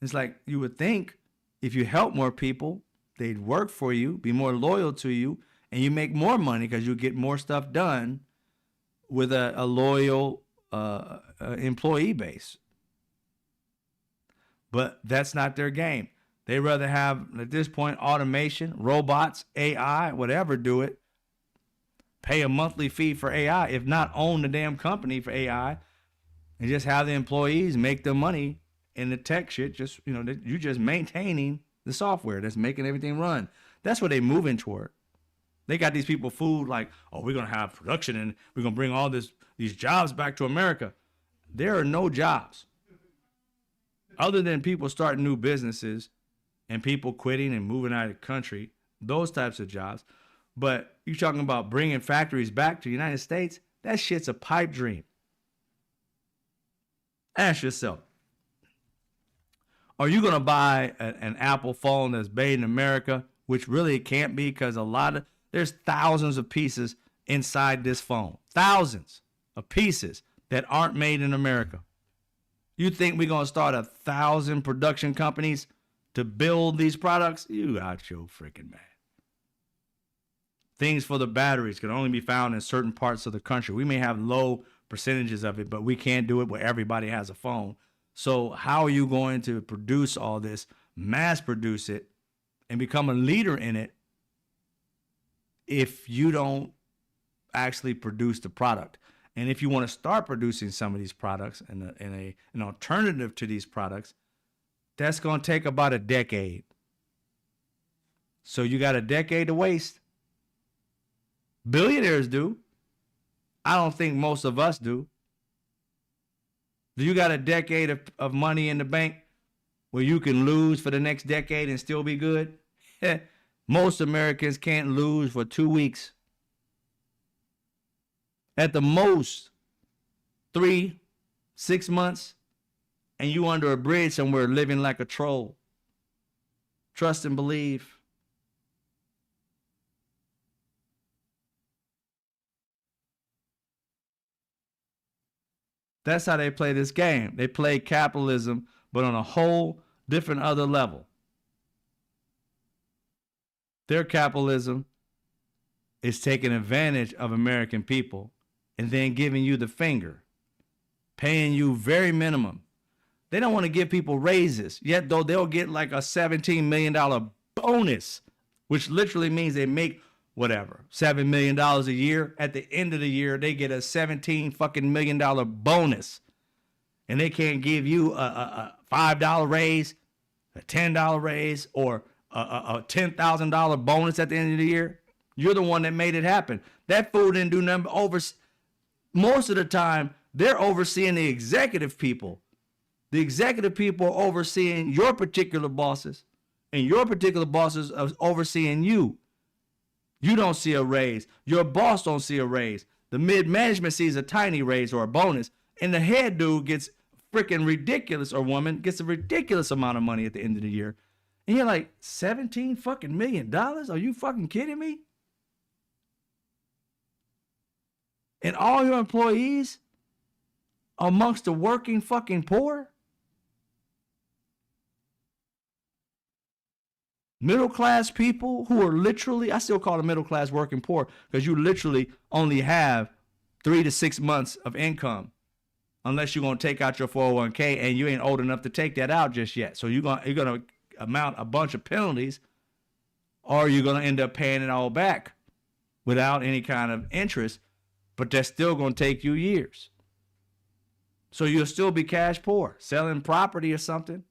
It's like, you would think if you help more people, they'd work for you, be more loyal to you, and you make more money because you get more stuff done with a loyal employee base. But that's not their game. They rather have, at this point, automation, robots, AI, whatever do it. Pay a monthly fee for AI, if not own the damn company for AI, and just have the employees make the money in the tech shit. You're just maintaining the software that's making everything run. That's what they're moving toward. They got these people fooled like, we're going to have production and we're going to bring all these jobs back to America. There are no jobs. Other than people starting new businesses and people quitting and moving out of the country, those types of jobs. But you're talking about bringing factories back to the United States, that shit's a pipe dream. Ask yourself, are you going to buy an Apple phone that's made in America, which really it can't be because there's thousands of pieces inside this phone. Thousands of pieces that aren't made in America. You think we're going to start 1,000 production companies to build these products? You out your freaking mind. Things for the batteries can only be found in certain parts of the country. We may have low percentages of it, but we can't do it where everybody has a phone. So how are you going to produce all this, mass produce it, and become a leader in it if you don't actually produce the product? And if you want to start producing some of these products and an alternative to these products, that's going to take about a decade. So you got a decade to waste. Billionaires do. I don't think most of us do. Do you got a decade of money in the bank where you can lose for the next decade and still be good? Most Americans can't lose for 2 weeks. At the most, 3-6 months, and you under a bridge somewhere living like a troll. Trust and believe. That's how they play this game. They play capitalism, but on a whole different other level. Their capitalism is taking advantage of American people and then giving you the finger, paying you very minimum. They don't want to give people raises, yet though they'll get like a $17 million bonus, which literally means they make whatever, $7 million a year. At the end of the year, they get a $17 million bonus. And they can't give you a $5 raise, a $10 raise, or a $10,000 bonus at the end of the year. You're the one that made it happen. That fool didn't do nothing but most of the time, they're overseeing the executive people. The executive people are overseeing your particular bosses, and your particular bosses are overseeing you. You don't see a raise. Your boss don't see a raise. The mid-management sees a tiny raise or a bonus, and the head dude gets freaking ridiculous, or woman gets a ridiculous amount of money at the end of the year. And you're like, $17 million? Are you fucking kidding me? And all your employees amongst the working fucking poor? Middle class people who are literally, I still call them middle class working poor because you literally only have 3 to 6 months of income unless you're going to take out your 401k and you ain't old enough to take that out just yet. So you're going to amount a bunch of penalties, or you're going to end up paying it all back without any kind of interest, but that's still going to take you years. So you'll still be cash poor, selling property or something.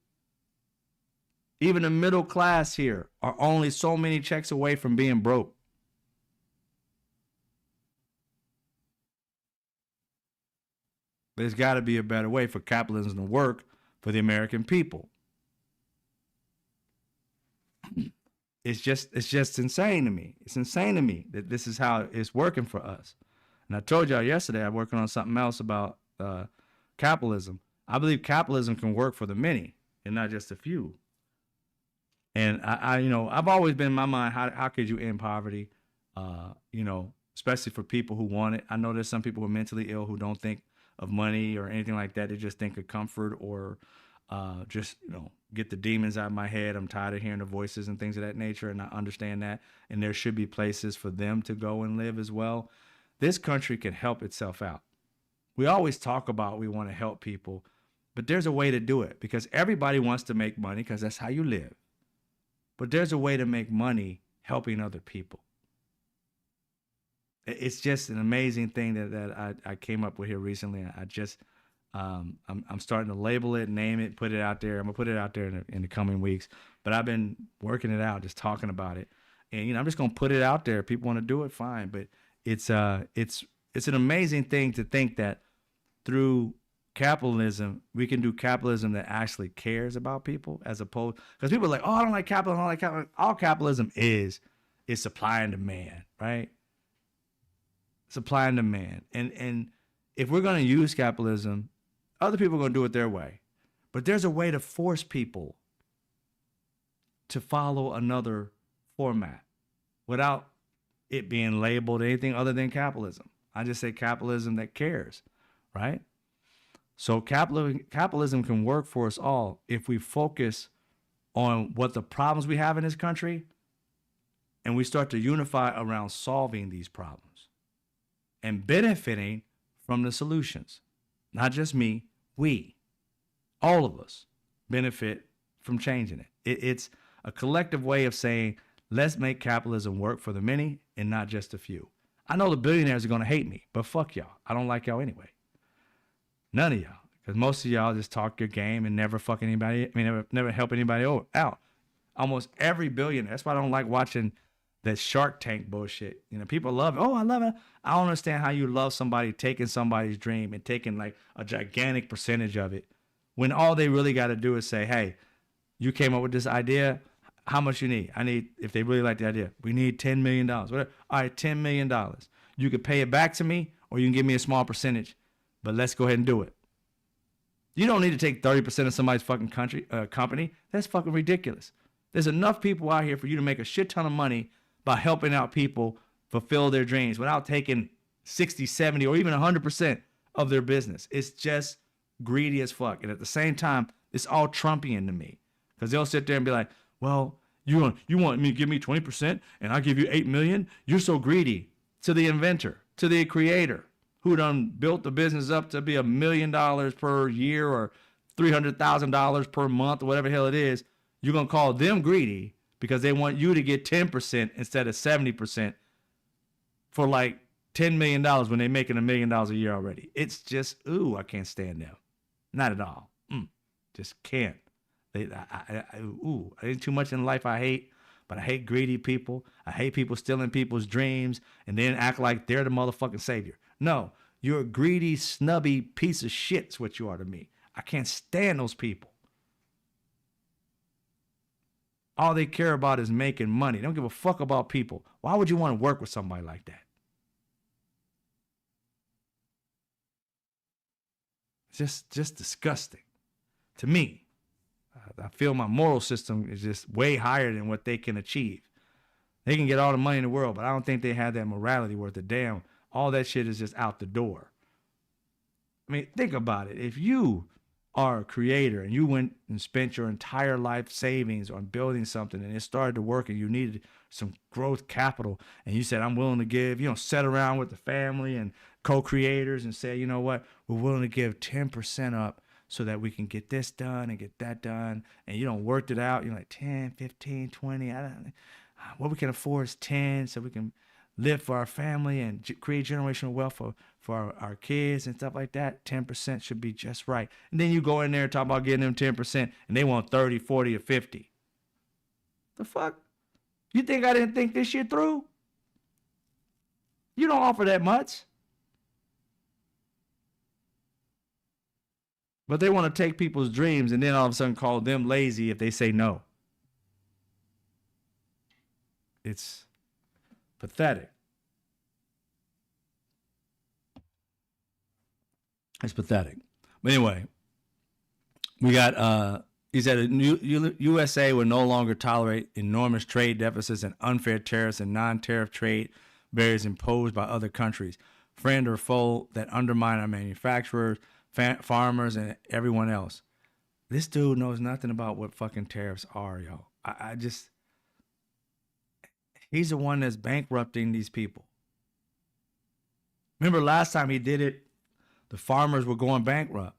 Even the middle class here are only so many checks away from being broke. There's got to be a better way for capitalism to work for the American people. It's just insane to me. It's insane to me that this is how it's working for us. And I told y'all yesterday I'm working on something else about capitalism. I believe capitalism can work for the many and not just a few. And I've always been in my mind, how could you end poverty? Especially for people who want it. I know there's some people who are mentally ill who don't think of money or anything like that. They just think of comfort or get the demons out of my head. I'm tired of hearing the voices and things of that nature, and I understand that. And there should be places for them to go and live as well. This country can help itself out. We always talk about we want to help people, but there's a way to do it because everybody wants to make money because that's how you live. But there's a way to make money helping other people. It's just an amazing thing that I came up with here recently. I'm starting to label it, name it, put it out there. I'm gonna put it out there in the coming weeks. But I've been working it out, just talking about it, and I'm just gonna put it out there. If people want to do it, fine. But it's an amazing thing to think that through capitalism, we can do capitalism that actually cares about people, as opposed, because people are like, oh, I don't like capitalism. I don't like capitalism. All capitalism is supply and demand, right? Supply and demand. And if we're going to use capitalism, other people are going to do it their way. But there's a way to force people to follow another format without it being labeled anything other than capitalism. I just say capitalism that cares, right? So capitalism can work for us all if we focus on what the problems we have in this country and we start to unify around solving these problems and benefiting from the solutions. Not just me, we, all of us benefit from changing it. It's a collective way of saying, let's make capitalism work for the many and not just a few. I know the billionaires are going to hate me, but fuck y'all. I don't like y'all anyway. None of y'all, because most of y'all just talk your game and never fuck anybody. Never help anybody out. Almost every billionaire. That's why I don't like watching that Shark Tank bullshit. People love it. Oh, I love it. I don't understand how you love somebody taking somebody's dream and taking like a gigantic percentage of it, when all they really got to do is say, hey, you came up with this idea. How much you need? If they really like the idea, we need $10 million. Whatever. All right, $10 million. You can pay it back to me, or you can give me a small percentage. But let's go ahead and do it. You don't need to take 30% of somebody's fucking company. That's fucking ridiculous. There's enough people out here for you to make a shit ton of money by helping out people fulfill their dreams without taking 60, 70, or even 100% of their business. It's just greedy as fuck. And at the same time, it's all Trumpian to me, because they'll sit there and be like, well, you want me to give me 20% and I give you 8 million? You're so greedy. To the inventor, to the creator, who done built the business up to be $1 million per year or $300,000 per month or whatever the hell it is, you're going to call them greedy because they want you to get 10% instead of 70% for like $10 million when they're making $1 million a year already. It's just, I can't stand them. Not at all. Just can't. Ain't too much in life I hate, but I hate greedy people. I hate people stealing people's dreams and then act like they're the motherfucking savior. No, you're a greedy, snubby piece of shit is what you are to me. I can't stand those people. All they care about is making money. They don't give a fuck about people. Why would you want to work with somebody like that? It's just disgusting to me. I feel my moral system is just way higher than what they can achieve. They can get all the money in the world, but I don't think they have that morality worth a damn. All that shit is just out the door. I mean, think about it. If you are a creator and you went and spent your entire life savings on building something and it started to work and you needed some growth capital and you said, I'm willing to give, sit around with the family and co-creators and say, you know what, we're willing to give 10% up so that we can get this done and get that done. And you don't worked it out. You're like 10, 15, 20. What we can afford is 10 so we can live for our family and create generational wealth for our kids and stuff like that. 10% should be just right. And then you go in there and talk about getting them 10% and they want 30, 40, or 50. The fuck? You think I didn't think this shit through? You don't offer that much. But they want to take people's dreams and then all of a sudden call them lazy if they say no. It's pathetic. It's pathetic. But anyway, we got, he said, USA will no longer tolerate enormous trade deficits and unfair tariffs and non-tariff trade barriers imposed by other countries, friend or foe, that undermine our manufacturers, farmers, and everyone else. This dude knows nothing about what fucking tariffs are, yo. He's the one that's bankrupting these people. Remember last time he did it, the farmers were going bankrupt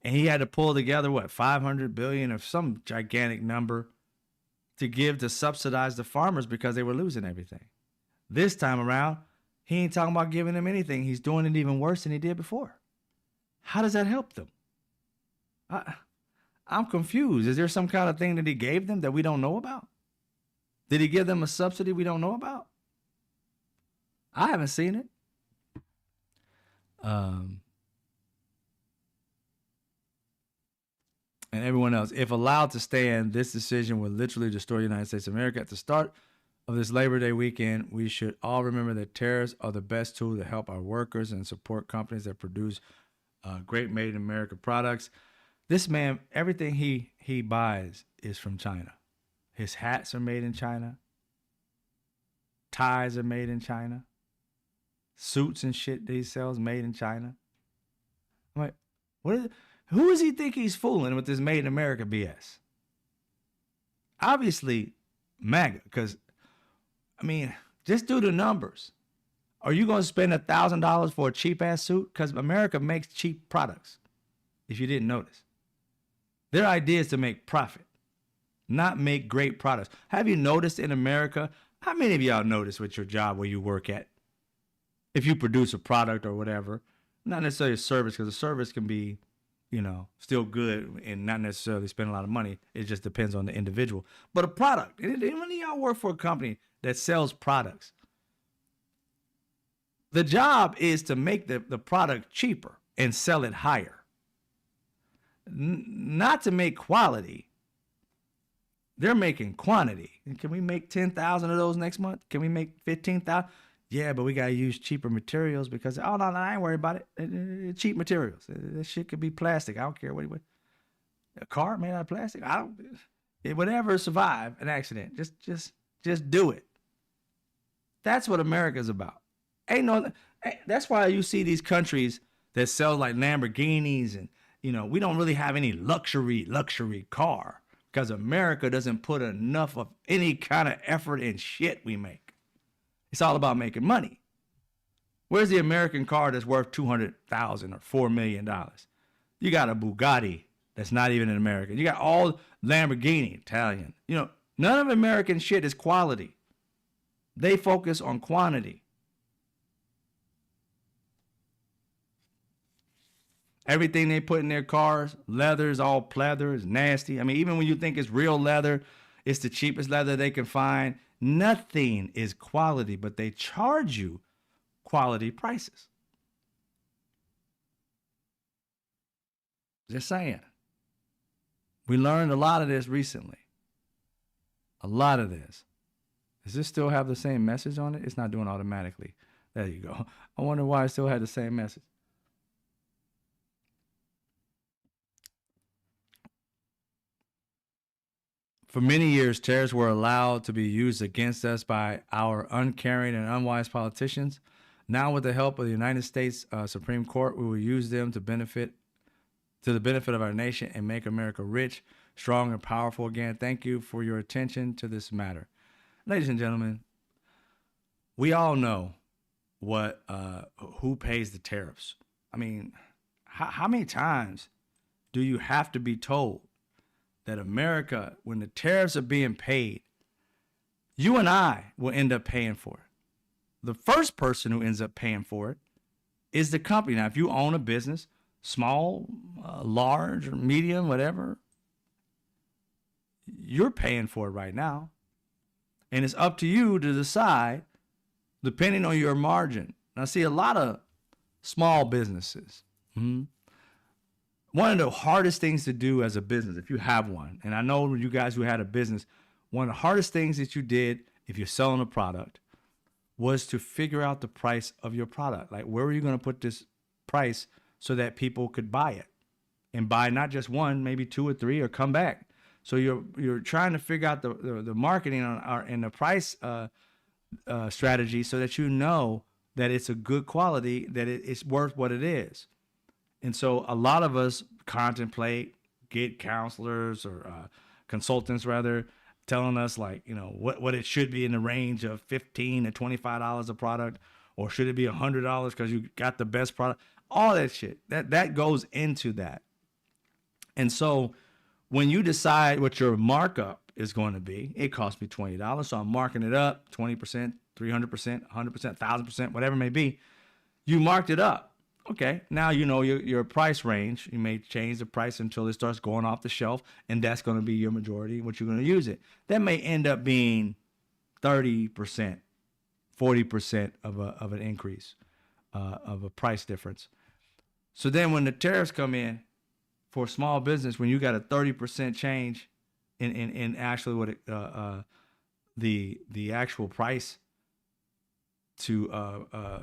and he had to pull together, what, 500 billion or some gigantic number to give to subsidize the farmers because they were losing everything. This time around, he ain't talking about giving them anything. He's doing it even worse than he did before. How does that help them? I'm confused. Is there some kind of thing that he gave them that we don't know about? Did he give them a subsidy we don't know about? I haven't seen it. And everyone else, if allowed to stand, this decision would literally destroy the United States of America. At the start of this Labor Day weekend, we should all remember that tariffs are the best tool to help our workers and support companies that produce great made in America products. This man, everything he buys is from China. His hats are made in China. Ties are made in China. Suits and shit that he sells made in China. I'm like, who does he think he's fooling with this made in America BS? Obviously, MAGA, because, I mean, just do the numbers. Are you going to spend $1,000 for a cheap ass suit? Because America makes cheap products, if you didn't notice. Their idea is to make profit, not make great products. Have you noticed in America, how many of y'all notice with your job where you work at, if you produce a product or whatever, not necessarily a service, because a service can be, still good and not necessarily spend a lot of money. It just depends on the individual. But a product, and when y'all work for a company that sells products, the job is to make the product cheaper and sell it higher. Not to make quality. They're making quantity. And can we make 10,000 of those next month? Can we make 15,000? Yeah, but we got to use cheaper materials because, no, I ain't worried about it. Cheap materials. That shit could be plastic. I don't care what. A car made out of plastic? Whatever, survive an accident. Just do it. That's what America's about. That's why you see these countries that sell like Lamborghinis and, we don't really have any luxury car because America doesn't put enough of any kind of effort in shit we make. It's all about making money. Where's the American car that's worth $200,000 or $4 million? You got a Bugatti that's not even in America. You got all Lamborghini, Italian. None of American shit is quality. They focus on quantity. Everything they put in their cars, leather is all pleather, is nasty. I mean, even when you think it's real leather, it's the cheapest leather they can find. Nothing is quality, but they charge you quality prices. Just saying. We learned a lot of this recently. A lot of this. Does this still have the same message on it? It's not doing automatically. There you go. I wonder why it still had the same message. For many years, tariffs were allowed to be used against us by our uncaring and unwise politicians. Now, with the help of the United States Supreme Court, we will use them to the benefit of our nation and make America rich, strong, and powerful again. Thank you for your attention to this matter. Ladies and gentlemen, we all know what who pays the tariffs. I mean, how many times do you have to be told that America, when the tariffs are being paid, you and I will end up paying for it? The first person who ends up paying for it is the company. Now, if you own a business, small, large, or medium, whatever, you're paying for it right now. And it's up to you to decide, depending on your margin. Now, see, a lot of small businesses, one of the hardest things to do as a business, if you have one, and I know you guys who had a business, one of the hardest things that you did if you're selling a product was to figure out the price of your product. Like, where are you going to put this price so that people could buy it and buy not just one, maybe two or three, or come back. So you're trying to figure out the marketing and the price strategy so that you know that it's a good quality, that it's worth what it is. And so a lot of us contemplate, get counselors or consultants rather, telling us, like, you know, what it should be in the range of $15 to $25 a product, or should it be $100 because you got the best product? All that shit that goes into that. And so when you decide what your markup is going to be, it costs me $20, so I'm marking it up 20%, 300%, 100%, 1,000%, whatever it may be. You marked it up. Okay, now you know your price range. You may change the price until it starts going off the shelf, and that's going to be your majority, what you're going to use it. That may end up being 30%, 40% of an increase, of a price difference. So then when the tariffs come in for a small business, when you got a 30% change in actually what it, the actual price to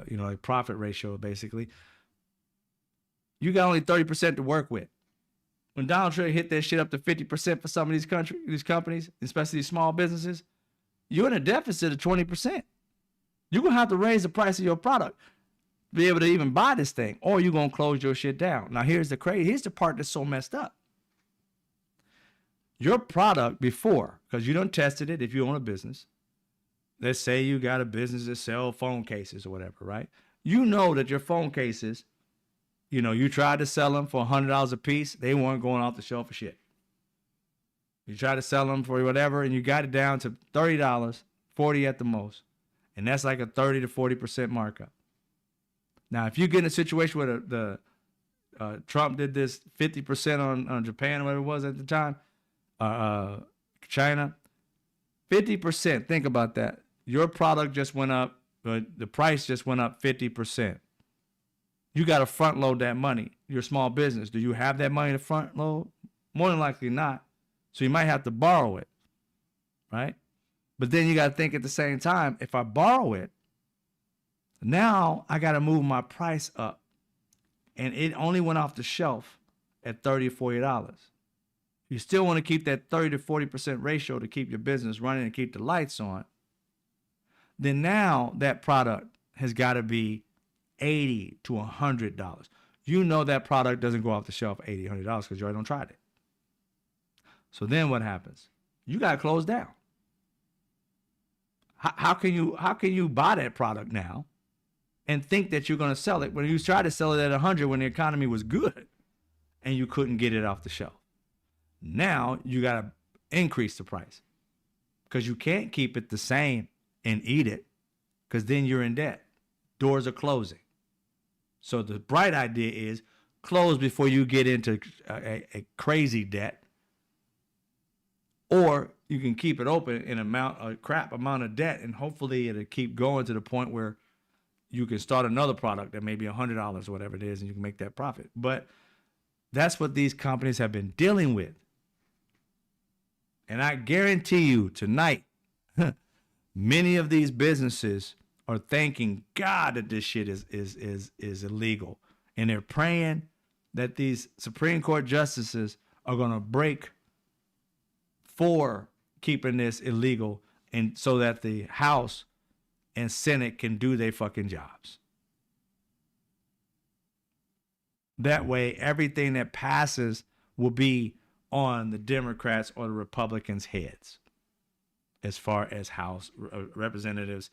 like profit ratio, basically, you got only 30% to work with. When Donald Trump hit that shit up to 50% for some of these companies, especially these small businesses, you're in a deficit of 20%. You're going to have to raise the price of your product to be able to even buy this thing, or you're going to close your shit down. Now, here's the part that's so messed up. Your product before, because you done tested it if you own a business. Let's say you got a business that sell phone cases or whatever, right? You know that your phone cases, you tried to sell them for $100 a piece. They weren't going off the shelf for shit. You tried to sell them for whatever, and you got it down to $30, $40 at the most. And that's like a 30 to 40% markup. Now, if you get in a situation where the Trump did this 50% on Japan or whatever it was at the time, China, 50%, think about that. Your product just went up, the price just went up 50%. You got to front load that money. You're a small business. Do you have that money to front load? More than likely not. So you might have to borrow it, right? But then you got to think at the same time, if I borrow it, now I got to move my price up. And it only went off the shelf at $30 or $40. You still want to keep that 30 to 40% ratio to keep your business running and keep the lights on. Then now that product has got to be $80 to $100. You know that product doesn't go off the shelf $80, $100 because you already done tried it. So then what happens? You got to close down. How can you buy that product now and think that you're going to sell it when you tried to sell it at 100 when the economy was good and you couldn't get it off the shelf? Now you got to increase the price because you can't keep it the same and eat it, because then you're in debt. Doors are closing. So the bright idea is close before you get into a crazy debt, or you can keep it open in a crap amount of debt, and hopefully it'll keep going to the point where you can start another product that may be $100 or whatever it is, and you can make that profit. But that's what these companies have been dealing with. And I guarantee you tonight, many of these businesses are thanking God that this shit is illegal. And they're praying that these Supreme Court justices are going to break for keeping this illegal, and so that the House and Senate can do their fucking jobs. That way, everything that passes will be on the Democrats or the Republicans' heads as far as House representatives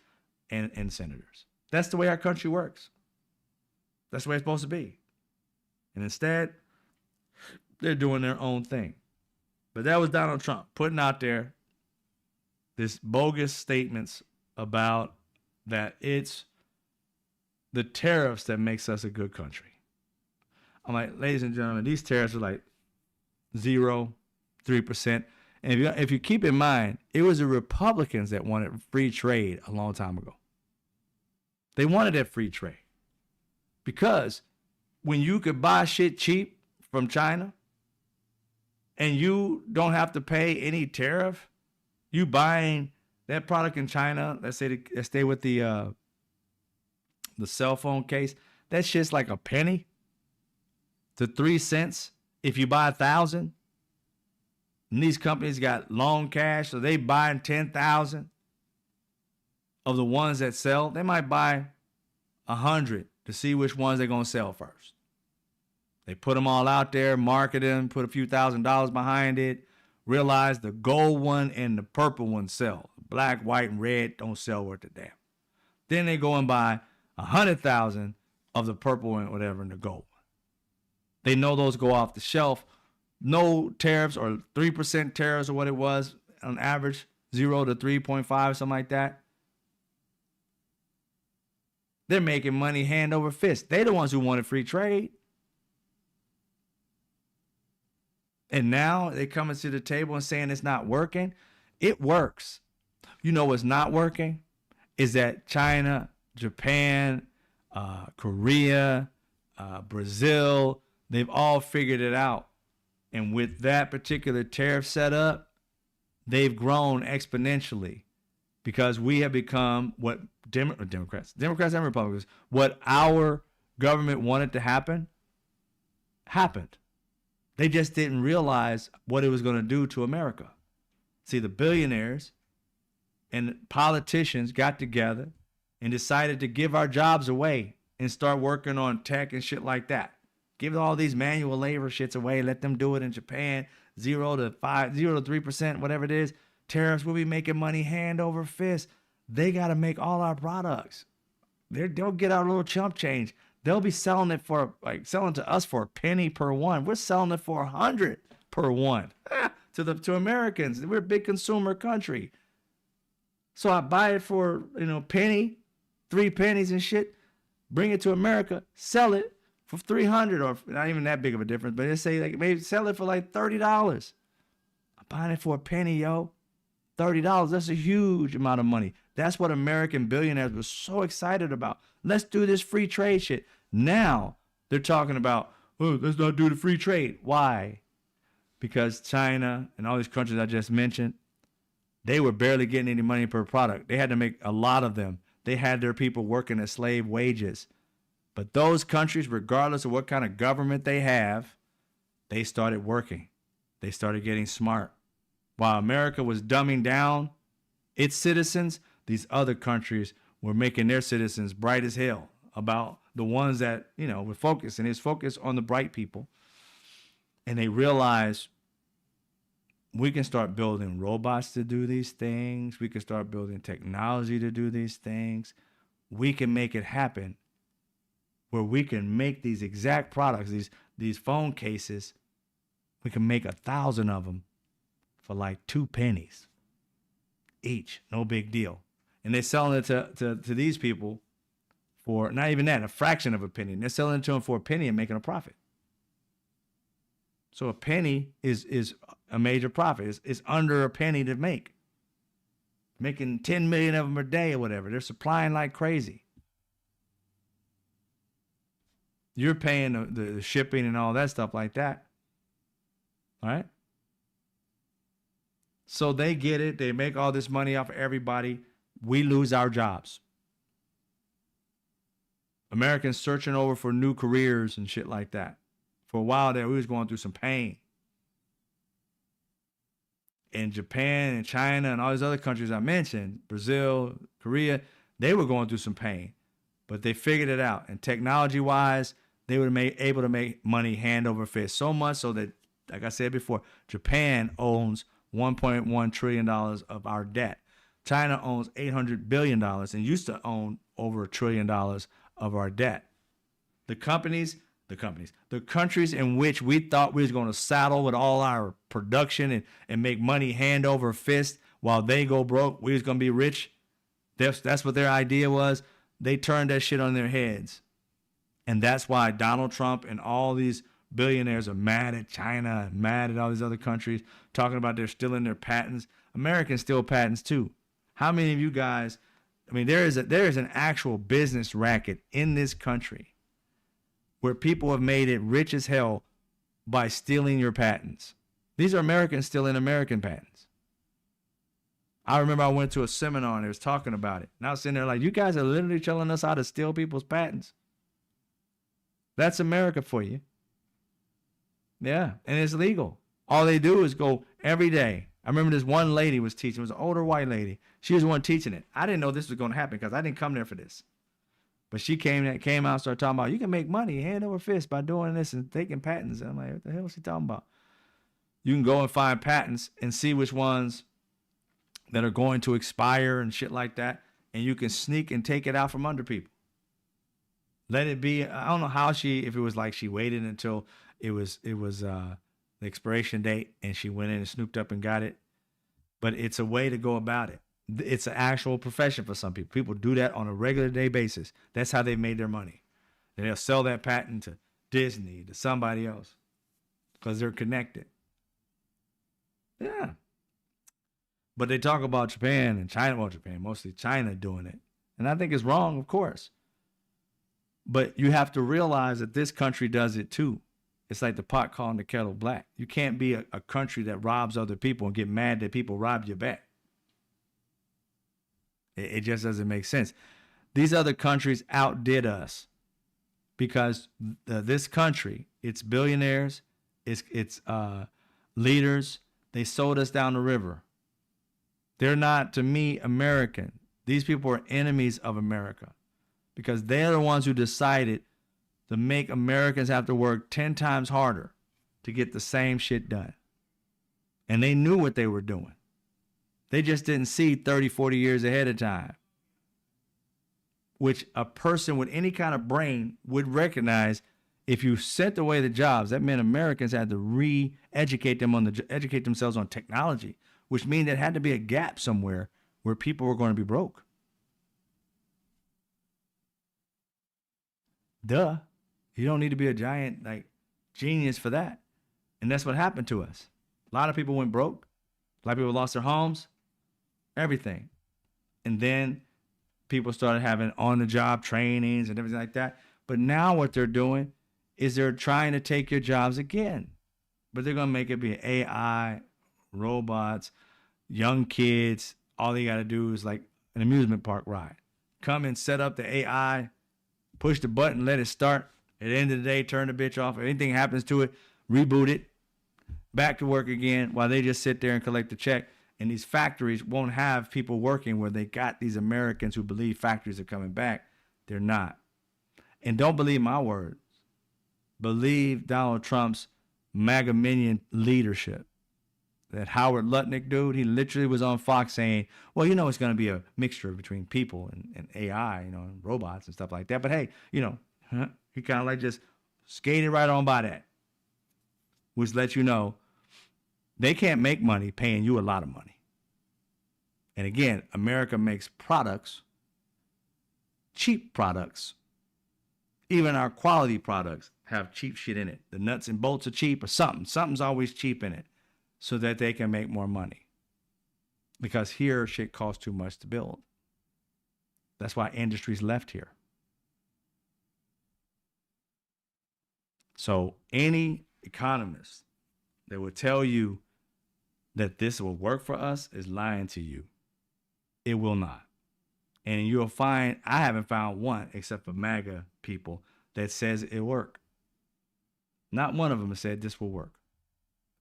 and senators. That's the way our country works. That's the way it's supposed to be. And instead, they're doing their own thing. But that was Donald Trump putting out there this bogus statements about that it's the tariffs that makes us a good country. I'm like, ladies and gentlemen, these tariffs are like 0, 3%. And if you keep in mind, it was the Republicans that wanted free trade a long time ago. They wanted that free trade. Because when you could buy shit cheap from China and you don't have to pay any tariff, you buying that product in China, let's stay with the cell phone case, that shit's like a penny to 3 cents if you buy 1,000. And these companies got long cash, so they buying 10,000 of the ones that sell. They might buy 100 to see which ones they're going to sell first. They put them all out there, market them, put a few $1,000s behind it, realize the gold one and the purple one sell. Black, white, and red don't sell worth a damn. Then they go and buy 100,000 of the purple and whatever and the gold one. They know those go off the shelf. No tariffs or 3% tariffs or what it was on average, 0 to 3.5, something like that. They're making money hand over fist. They're the ones who wanted free trade. And now they're coming to the table and saying it's not working. It works. You know what's not working? Is that China, Japan, Korea, Brazil, they've all figured it out. And with that particular tariff setup, they've grown exponentially because we have become what Democrats and Republicans, what our government wanted to happen, happened. They just didn't realize what it was going to do to America. See, the billionaires and politicians got together and decided to give our jobs away and start working on tech and shit like that. Give all these manual labor shits away. Let them do it in Japan. 0 to 3%, whatever it is. Tariffs, we'll be making money hand over fist. They got to make all our products. They'll get our little chump change. They'll be selling it for, like, selling to us for a penny per one. We're selling it for 100 per one to Americans. We're a big consumer country. So I buy it for, penny, 3 pennies and shit. Bring it to America, sell it for 300, or not even that big of a difference, but let's say like maybe sell it for like $30. I'm buying it for a penny, yo. $30. That's a huge amount of money. That's what American billionaires were so excited about. Let's do this free trade shit. Now they're talking about, oh, let's not do the free trade. Why? Because China and all these countries I just mentioned, they were barely getting any money per product. They had to make a lot of them. They had their people working at slave wages. But those countries, regardless of what kind of government they have, they started working. They started getting smart. While America was dumbing down its citizens, these other countries were making their citizens bright as hell about the ones that, were focused. And it's focused on the bright people. And they realized we can start building robots to do these things. We can start building technology to do these things. We can make it happen where we can make these exact products, these phone cases. We can make 1,000 of them for like 2 pennies each. No big deal. And they're selling it to these people for not even that, a fraction of a penny. And they're selling it to them for a penny and making a profit. So a penny is a major profit. It's under a penny to make. Making 10 million of them a day or whatever. They're supplying like crazy. You're paying the shipping and all that stuff like that. All right? So they get it. They make all this money off of everybody. We lose our jobs. Americans searching over for new careers and shit like that. For a while there, we was going through some pain. And Japan and China and all these other countries I mentioned, Brazil, Korea, they were going through some pain. But they figured it out. And technology-wise, they would have able to make money hand over fist. So much so that, like I said before, Japan owns $1.1 trillion of our debt. China owns $800 billion and used to own over $1 trillion of our debt. The countries in which we thought we was going to saddle with all our production and make money hand over fist while they go broke, we was going to be rich. That's what their idea was. They turned that shit on their heads. And that's why Donald Trump and all these billionaires are mad at China and mad at all these other countries, talking about they're stealing their patents. Americans steal patents too. How many of you guys, I mean, there is an actual business racket in this country where people have made it rich as hell by stealing your patents. These are Americans stealing American patents. I remember I went to a seminar and they was talking about it. And I was sitting there like, you guys are literally telling us how to steal people's patents. That's America for you. Yeah, and it's legal. All they do is go every day. I remember this one lady was teaching. It was an older white lady. She was the one teaching it. I didn't know this was going to happen because I didn't come there for this. But she came out and started talking about, you can make money hand over fist by doing this and taking patents. And I'm like, what the hell is she talking about? You can go and find patents and see which ones that are going to expire and shit like that. And you can sneak and take it out from under people. Let it be. I don't know how if it was like she waited until it was the expiration date and she went in and snooped up and got it. But it's a way to go about it. It's an actual profession for some people. People do that on a regular day basis. That's how they made their money. And they'll sell that patent to Disney, to somebody else, because they're connected. Yeah. But they talk about Japan and China, well, Japan, mostly China doing it. And I think it's wrong, of course. But you have to realize that this country does it too. It's like the pot calling the kettle black. You can't be a country that robs other people and get mad that people rob you back. It just doesn't make sense. These other countries outdid us because this country, its billionaires, its leaders, they sold us down the river. They're not, to me, American. These people are enemies of America because they're the ones who decided to make Americans have to work 10 times harder to get the same shit done. And they knew what they were doing. They just didn't see 30, 40 years ahead of time, which a person with any kind of brain would recognize. If you sent away the jobs, that meant Americans had to re-educate educate themselves on technology, which means there had to be a gap somewhere where people were going to be broke. Duh. You don't need to be a giant genius for that. And that's what happened to us. A lot of people went broke. A lot of people lost their homes, everything. And then people started having on-the-job trainings and everything like that. But now what they're doing is they're trying to take your jobs again. But they're going to make it be AI, robots, young kids. All they got to do is like an amusement park ride. Come and set up the AI, push the button, let it start. At the end of the day, turn the bitch off. If anything happens to it, reboot it. Back to work again while they just sit there and collect the check. And these factories won't have people working where they got these Americans who believe factories are coming back. They're not. And don't believe my words. Believe Donald Trump's MAGA minion leadership. That Howard Lutnick dude, he literally was on Fox saying, well, it's going to be a mixture between people and AI, and robots and stuff like that. But hey, he kind of like just skated right on by that, which lets you know they can't make money paying you a lot of money. And again, America makes products, cheap products. Even our quality products have cheap shit in it. The nuts and bolts are cheap or something. Something's always cheap in it so that they can make more money. Because here, shit costs too much to build. That's why industries left here. So any economist that would tell you that this will work for us is lying to you. It will not. And you'll find, I haven't found one except for MAGA people that says it'll work. Not one of them has said this will work.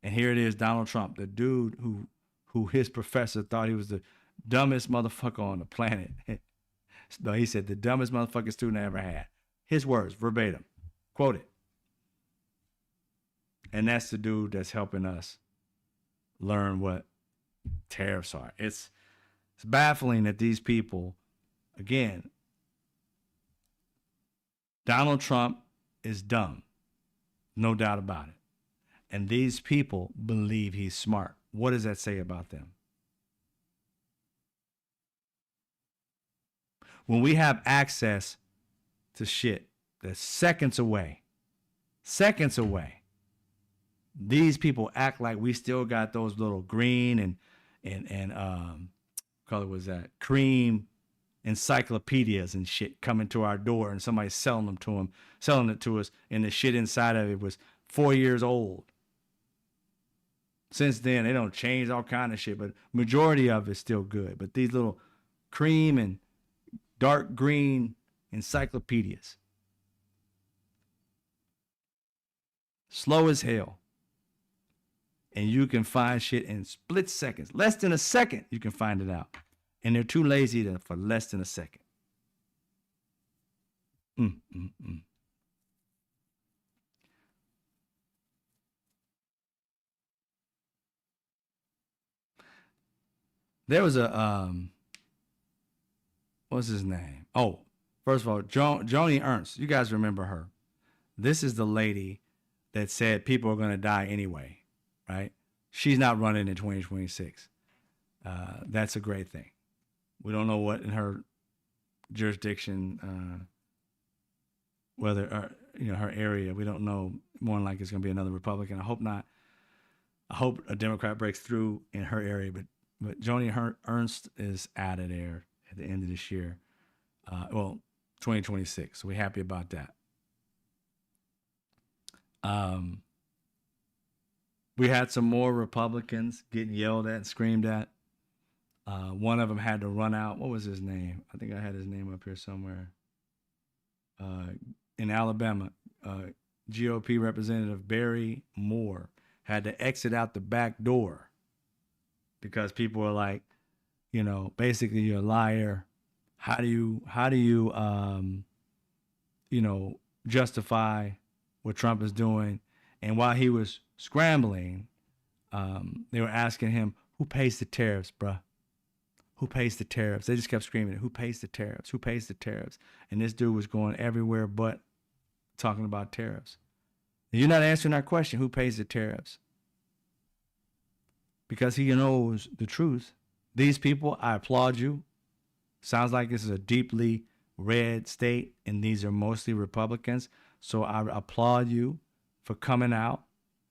And here it is, Donald Trump, the dude who his professor thought he was the dumbest motherfucker on the planet. No, he said the dumbest motherfucking student I ever had. His words, verbatim. Quote it. And that's the dude that's helping us learn what tariffs are. It's baffling that these people, again, Donald Trump is dumb, no doubt about it. And these people believe he's smart. What does that say about them? When we have access to shit that's seconds away, these people act like we still got those little green and color was that cream encyclopedias and shit coming to our door, and somebody selling it to us, and the shit inside of it was 4 years old. Since then, they don't change all kind of shit, but majority of it's still good. But these little cream and dark green encyclopedias, slow as hell. And you can find shit in split seconds. Less than a second, you can find it out. And they're too lazy for less than a second. There was a, what's his name? Oh, first of all, Joni Ernst. You guys remember her. This is the lady that said people are going to die anyway. Right? She's not running in 2026. That's a great thing. We don't know what in her jurisdiction, whether her area. We don't know. More than likely it's going to be another Republican. I hope not. I hope a Democrat breaks through in her area. But Joni Ernst is out of there at the end of this year. 2026. So we're happy about that. We had some more Republicans getting yelled at and screamed at. One of them had to run out. What was his name? I think I had his name up here somewhere. In Alabama, GOP Representative Barry Moore had to exit out the back door because people were like, basically you're a liar. How do you justify what Trump is doing? And while he was scrambling, they were asking him, who pays the tariffs, bruh? Who pays the tariffs? They just kept screaming, who pays the tariffs? Who pays the tariffs? And this dude was going everywhere but talking about tariffs. And you're not answering our question, who pays the tariffs? Because he knows the truth. These people, I applaud you. Sounds like this is a deeply red state, and these are mostly Republicans. So I applaud you for coming out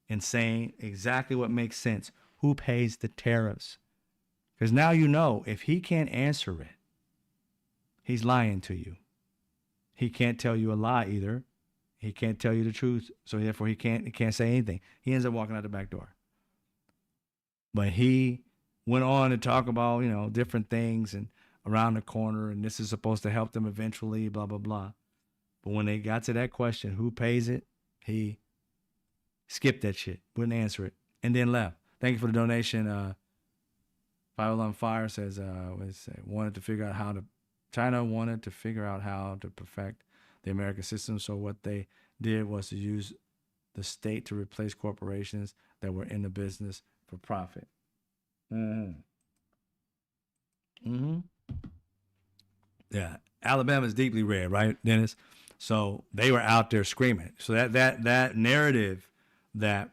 and saying exactly what makes sense. Who pays the tariffs? Because now you know if he can't answer it, he's lying to you. He can't tell you a lie either. He can't tell you the truth. So therefore he can't say anything. He ends up walking out the back door. But he went on to talk about, different things and around the corner, and this is supposed to help them eventually, blah, blah, blah. But when they got to that question, who pays it? He skipped that shit, wouldn't answer it, and then left. Thank you for the donation. 511 Fire says, China wanted to figure out how to perfect the American system. So what they did was to use the state to replace corporations that were in the business for profit. Yeah, Alabama is deeply red, right, Dennis? So they were out there screaming. So that narrative that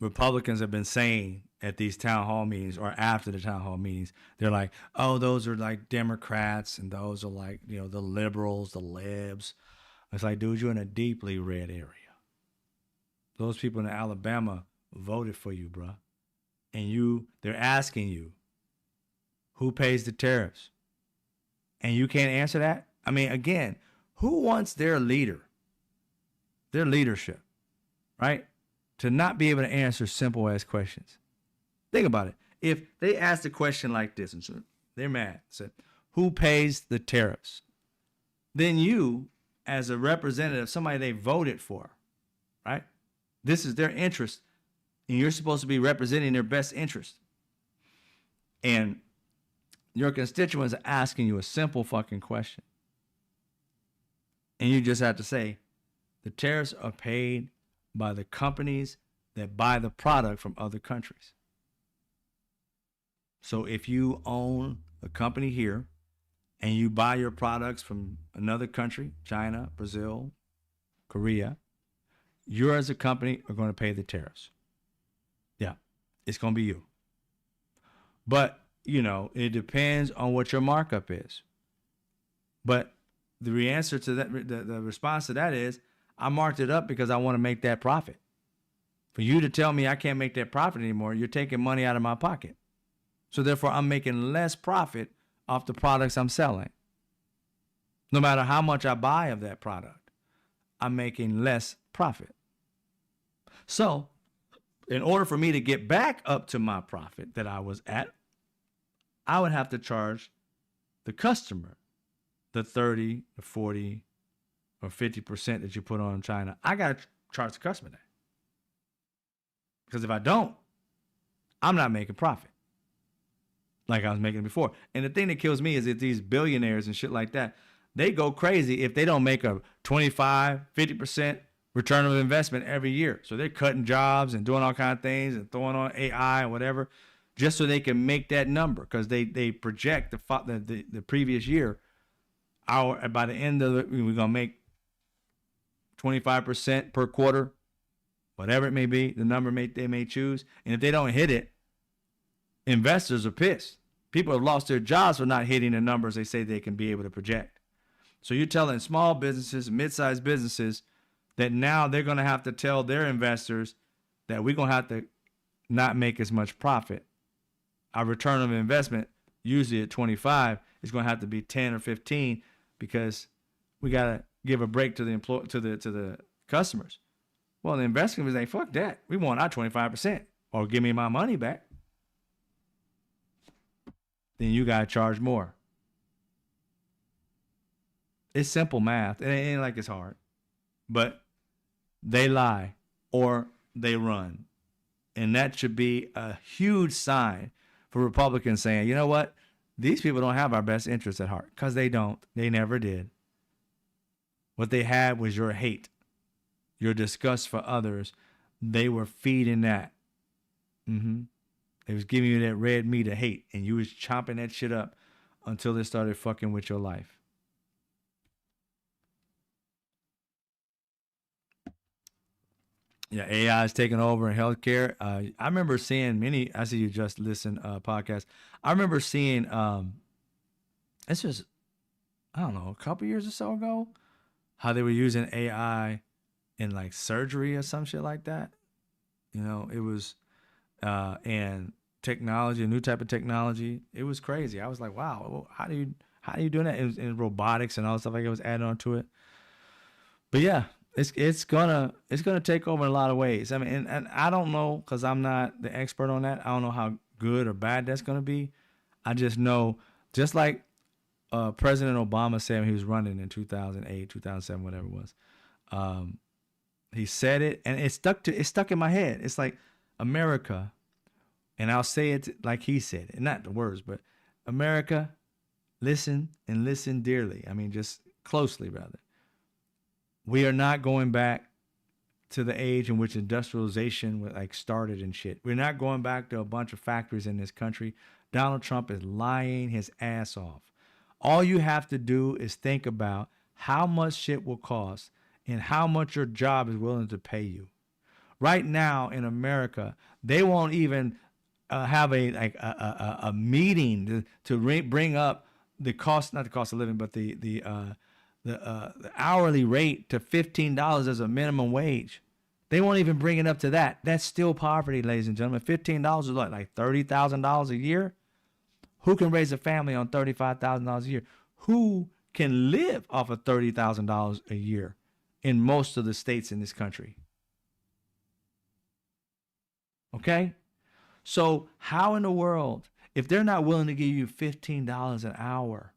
Republicans have been saying at these town hall meetings or after the town hall meetings, they're like, oh, those are like Democrats and those are like, the liberals, the libs. It's like, dude, you're in a deeply red area. Those people in Alabama voted for you, bro. And they're asking you, who pays the tariffs? And you can't answer that? I mean, again, who wants their leadership, right, to not be able to answer simple ass questions? Think about it. If they asked a question like this, and so they're mad, said, who pays the tariffs? Then you, as a representative, somebody they voted for, right? This is their interest, and you're supposed to be representing their best interest. And your constituents are asking you a simple fucking question. And you just have to say the tariffs are paid by the companies that buy the product from other countries. So if you own a company here and you buy your products from another country, China, Brazil, Korea, you as a company are going to pay the tariffs. Yeah, it's going to be you. But, it depends on what your markup is. But the answer to that, the response to that is, I marked it up because I want to make that profit. For you to tell me I can't make that profit anymore, you're taking money out of my pocket. So therefore, I'm making less profit off the products I'm selling. No matter how much I buy of that product, I'm making less profit. So in order for me to get back up to my profit that I was at, I would have to charge the customer the 30, the 40, or 50% that you put on China. I got to charge the customer that. Because if I don't, I'm not making profit like I was making before. And the thing that kills me is that these billionaires and shit like that, they go crazy if they don't make a 25, 50% return of investment every year. So they're cutting jobs and doing all kinds of things and throwing on AI and whatever, just so they can make that number, because they project the previous year. By the end of it, we're gonna make 25% per quarter, whatever it may be, the number they may choose. And if they don't hit it, investors are pissed. People have lost their jobs for not hitting the numbers they say they can be able to project. So you're telling small businesses, mid-sized businesses, that now they're going to have to tell their investors that we're going to have to not make as much profit. Our return on investment, usually at 25, is going to have to be 10 or 15, because we got to give a break to the customers. Well, the investors was like, fuck that. We want our 25%, or give me my money back. Then you got to charge more. It's simple math. It ain't like it's hard. But they lie or they run. And that should be a huge sign for Republicans saying, you know what? These people don't have our best interests at heart, because they don't. They never did. What they had was your hate, your disgust for others. They were feeding that. They was giving you that red meat of hate, and you was chopping that shit up until they started fucking with your life. Yeah, AI is taking over in healthcare. I remember seeing many. I see you just listen podcasts. I remember seeing. This was, I don't know, a couple years or so ago, how they were using AI in like surgery or some shit like that. It was, and technology, a new type of technology. It was crazy. I was like, wow, how do you do that? It was in robotics and all stuff like it was added onto it. But yeah. It's gonna take over in a lot of ways. I mean, and I don't know, because I'm not the expert on that. I don't know how good or bad that's gonna be. I just know, just like President Obama said when he was running in 2008, 2007, whatever it was. He said it, and it stuck in my head. It's like, America, and I'll say it like he said it, not the words, but America, listen, and listen dearly. I mean, just closely, rather. We are not going back to the age in which industrialization started and shit. We're not going back to a bunch of factories in this country. Donald Trump is lying his ass off. All you have to do is think about how much shit will cost and how much your job is willing to pay you. Right now in America, they won't even have a meeting to bring up the cost, not the cost of living, but the hourly rate to $15 as a minimum wage. They won't even bring it up to that. That's still poverty, ladies and gentlemen. $15 is like $30,000 a year. Who can raise a family on $35,000 a year? Who can live off of $30,000 a year in most of the states in this country? Okay? So how in the world, if they're not willing to give you $15 an hour,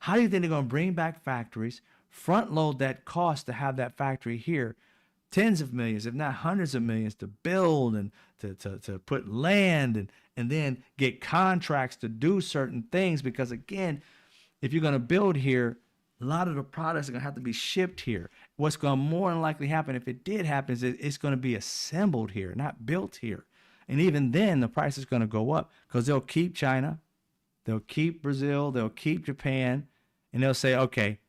how do you think they're going to bring back factories, front load that cost to have that factory here, tens of millions, if not hundreds of millions, to build and to put land and then get contracts to do certain things? Because again, if you're going to build here, A lot of the products are going to have to be shipped here. What's going to more than likely happen, if it did happen, is it's going to be assembled here, not built here. And even then, the price is going to go up because they'll keep China, they'll keep Brazil, they'll keep Japan, and they'll say, okay,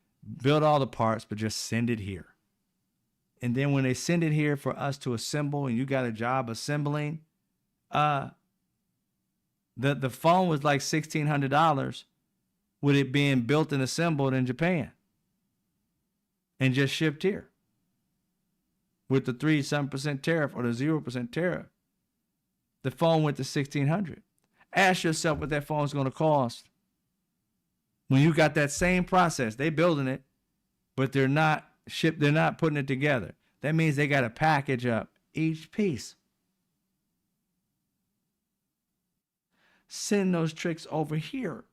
build all the parts, but just send it here. And then when they send it here for us to assemble, and you got a job assembling, the phone was like $1,600 with it being built and assembled in Japan and just shipped here with the 3% tariff or the 0% tariff. The phone went to $1,600. Ask yourself what that phone's going to cost when you got that same process. They building it, but they're not putting it together. That means they got to package up each piece. Send those tricks over here.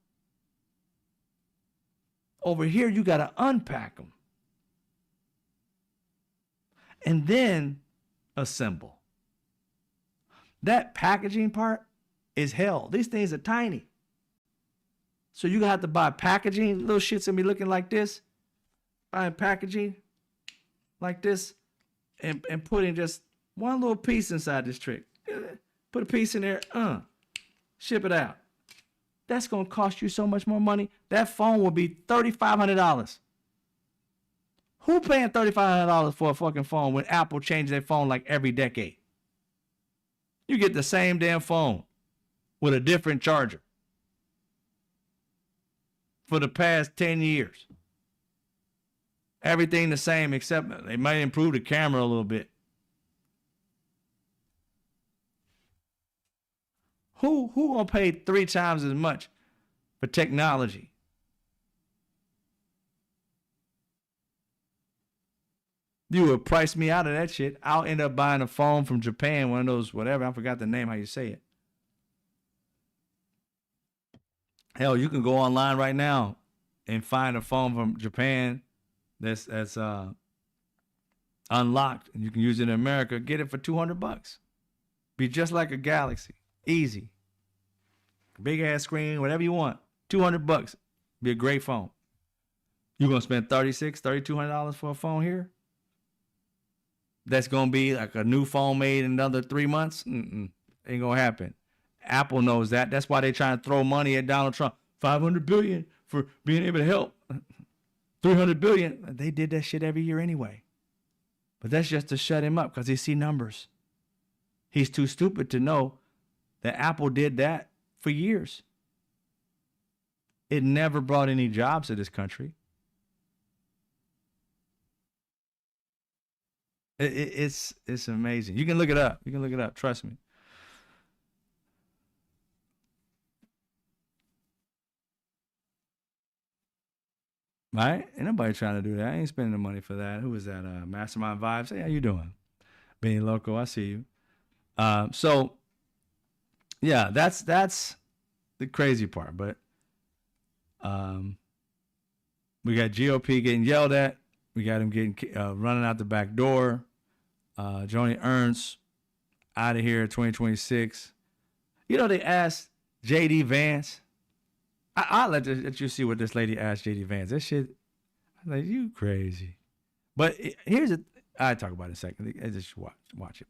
Over here, you got to unpack them and then assemble. That packaging part is hell. These things are tiny. So you're going to have to buy packaging. Little shit's going to be looking like this. Buying packaging like this and putting just one little piece inside this trick. Put a piece in there. Ship it out. That's going to cost you so much more money. That phone will be $3,500. Who paying $3,500 for a fucking phone when Apple changes their phone like every decade? You get the same damn phone with a different charger for the past 10 years. Everything the same except they might improve the camera a little bit. Who gonna pay 3 times as much for technology? You would price me out of that shit. I'll end up buying a phone from Japan, one of those, whatever, I forgot the name, how you say it. Hell, you can go online right now and find a phone from Japan that's unlocked, and you can use it in America. Get it for $200. Be just like a Galaxy. Easy. Big ass screen, whatever you want. $200. Be a great phone. You're gonna spend $3,200 for a phone here? That's gonna be like a new phone made in another 3 months? Ain't gonna happen. Apple knows that. That's why they're trying to throw money at Donald Trump. $500 billion for being able to help. $300 billion. They did that shit every year anyway. But that's just to shut him up because they see numbers. He's too stupid to know that Apple did that for years. It never brought any jobs to this country. It's amazing. You can look it up. You can look it up. Trust me. Right? Ain't nobody trying to do that. I ain't spending the money for that. Who is that? Mastermind Vibes. Hey, how you doing? Being local, I see you. So yeah, that's the crazy part. But we got GOP getting yelled at. We got him getting running out the back door. Joni Ernst out of here 2026. You know, they asked J.D. Vance. I'll let you see what this lady asked J.D. Vance. That shit, I'm like, you crazy. But here's it. I'll talk about it in a second. Just watch it.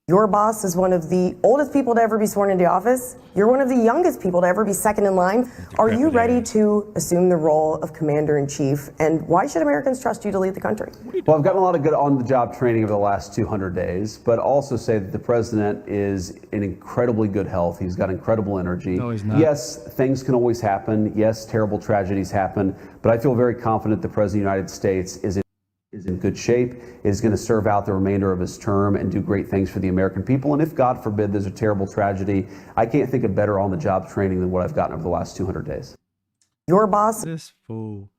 Your boss is one of the oldest people to ever be sworn into office. You're one of the youngest people to ever be second in line. Are you ready to assume the role of commander-in-chief? And why should Americans trust you to lead the country? Well, I've gotten a lot of good on-the-job training over the last 200 days, but also say that the president is in incredibly good health. He's got incredible energy. No, he's not. Yes, things can always happen. Yes, terrible tragedies happen. But I feel very confident the president of the United States is in good shape, is going to serve out the remainder of his term and do great things for the American people. And if, God forbid, there's a terrible tragedy, I can't think of better on-the-job training than what I've gotten over the last 200 days. Your boss. This fool.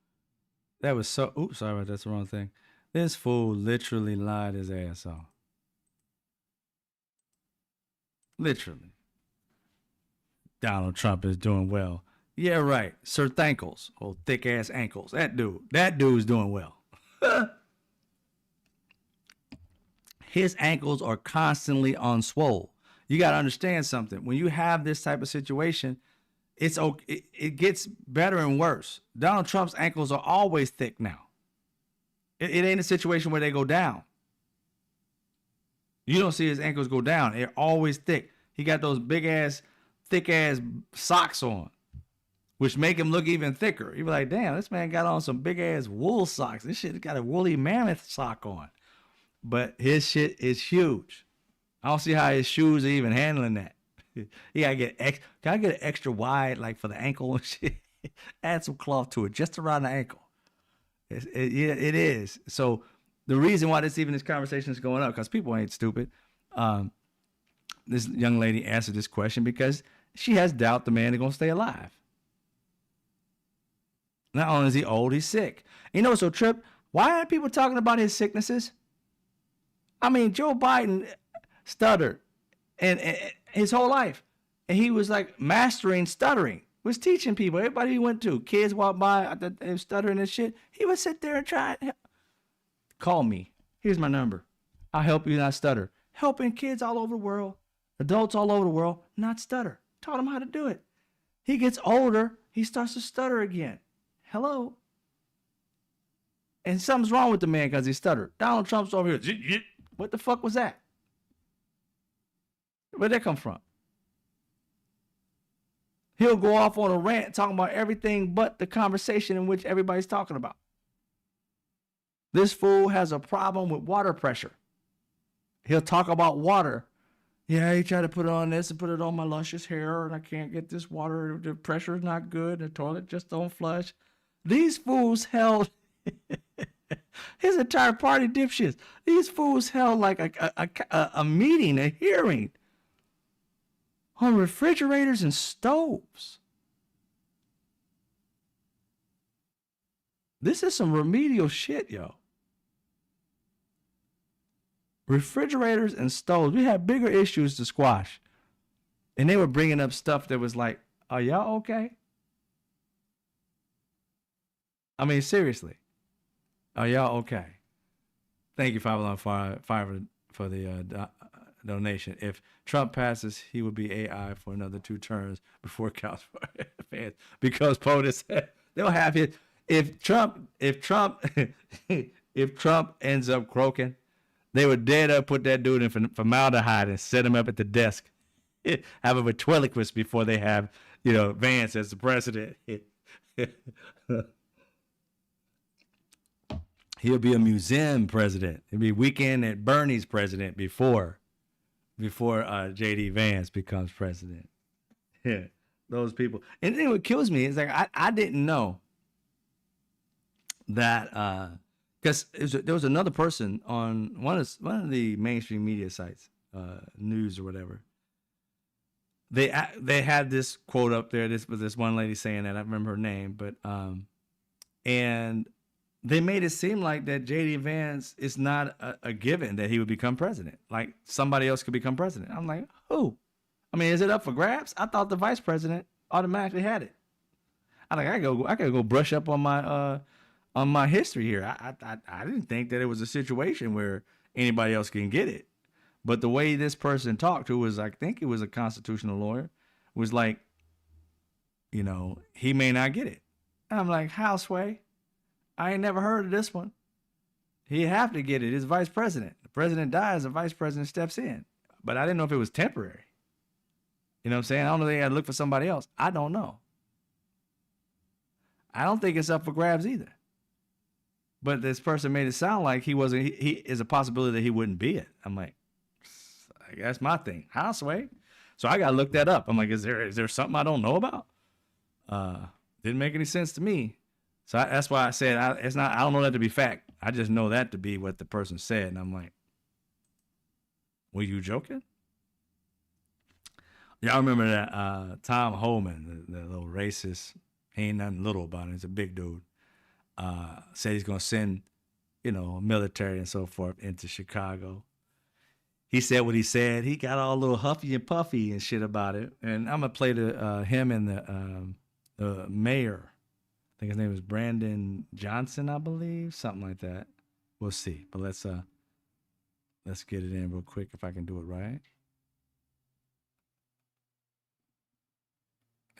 That was so. Oops, sorry, that's the wrong thing. This fool literally lied his ass off. Literally. Donald Trump is doing well. Yeah, right. Sir Thankles. Old thick ass ankles. That dude's doing well. His ankles are constantly on swole. You got to understand something. When you have this type of situation, it's okay. It gets better and worse. Donald Trump's ankles are always thick now. It ain't a situation where they go down. You don't see his ankles go down. They're always thick. He got those big ass, thick ass socks on, which make him look even thicker. You be like, damn, this man got on some big ass wool socks. This shit got a woolly mammoth sock on. But his shit is huge. I don't see how his shoes are even handling that. He gotta get can I get an extra wide, like for the ankle and shit? Add some cloth to it, just around the ankle. Yeah, it is. So the reason why this conversation is going up, because people ain't stupid. This young lady answered this question because she has doubt the man is gonna stay alive. Not only is he old, he's sick. You know, so Trip, why aren't people talking about his sicknesses? I mean, Joe Biden stuttered and his whole life. And he was like mastering stuttering, was teaching people. Everybody he went to, kids walk by, they were stuttering and shit. He would sit there and try. Call me. Here's my number. I'll help you not stutter. Helping kids all over the world, adults all over the world, not stutter. Taught him how to do it. He gets older, he starts to stutter again. Hello? And something's wrong with the man because he stuttered. Donald Trump's over here. What the fuck was that? Where'd that come from? He'll go off on a rant talking about everything but the conversation in which everybody's talking about. This fool has a problem with water pressure. He'll talk about water. Yeah, he tried to put it on this and put it on my luscious hair, and I can't get this water. The pressure is not good. The toilet just don't flush. These fools held his entire party dipshits. These fools held like a meeting, a hearing on refrigerators and stoves. This is some remedial shit, yo. Refrigerators and stoves. We had bigger issues to squash. And they were bringing up stuff that was like, are y'all okay? I mean, seriously. Are y'all okay? Thank you, 515 for the donation. If Trump passes, he will be AI for another 2 terms before counts for fans. Because POTUS said they'll have it. If Trump ends up croaking, they would dead up put that dude in formaldehyde and set him up at the desk. Have a ventriloquist before they have, Vance as the president. He'll be a museum president. He'll be Weekend at Bernie's president before J.D. Vance becomes president. Yeah, those people. And then what kills me is like I didn't know that because there was another person on one of the mainstream media sites, news or whatever. They had this quote up there. This was this one lady saying that. I remember her name, but and they made it seem like that J.D. Vance is not a given that he would become president. Like somebody else could become president. I'm like, who? I mean, is it up for grabs? I thought the vice president automatically had it. I gotta go brush up on my history here. I didn't think that it was a situation where anybody else can get it. But the way this person talked, who was, I think it was a constitutional lawyer, was like, he may not get it. And I'm like, how, Sway? I ain't never heard of this one. He'd have to get it. He's vice president. The president dies, the vice president steps in. But I didn't know if it was temporary. You know what I'm saying? I don't know if they had to look for somebody else. I don't know. I don't think it's up for grabs either. But this person made it sound like he is a possibility that he wouldn't be it. I'm like, I guess my thing. How, Sway? So I got to look that up. I'm like, is there something I don't know about? Didn't make any sense to me. So that's why I said I don't know that to be fact. I just know that to be what the person said. And I'm like, were you joking? Y'all remember that Tom Homan, the little racist, he ain't nothing little about it. He's a big dude. Said he's going to send, military and so forth into Chicago. He said what he said. He got all a little huffy and puffy and shit about it. And I'm going to play him and the mayor. I think his name is Brandon Johnson, I believe. Something like that. We'll see. But let's get it in real quick if I can do it right.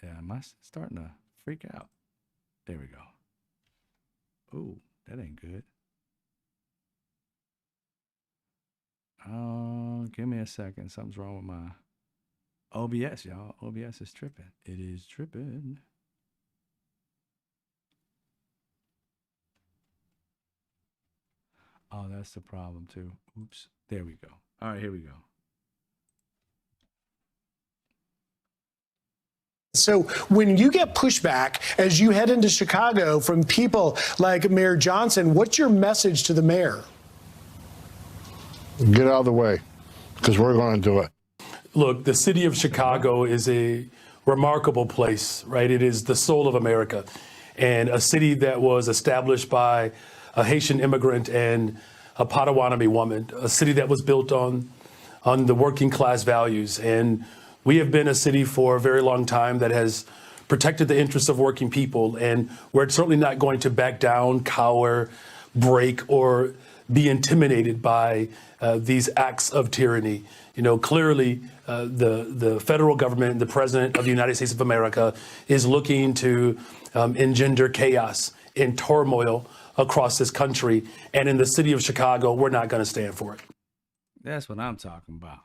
Yeah, am I starting to freak out? There we go. Ooh, that ain't good. Give me a second. Something's wrong with my OBS, y'all. OBS is tripping. It is tripping. Oh, that's the problem too. Oops. There we go. All right, here we go. So when you get pushback as you head into Chicago from people like Mayor Johnson, what's your message to the mayor? Get out of the way, because we're going to do it. Look, the city of Chicago is a remarkable place, right? It is the soul of America, and a city that was established by a Haitian immigrant and a Potawatomi woman, a city that was built on the working class values. And we have been a city for a very long time that has protected the interests of working people, and we're certainly not going to back down, cower, break, or be intimidated by these acts of tyranny. You know, clearly the federal government, the president of the United States of America, is looking to engender chaos and turmoil across this country. And in the city of Chicago, we're not going to stand for it. That's what I'm talking about.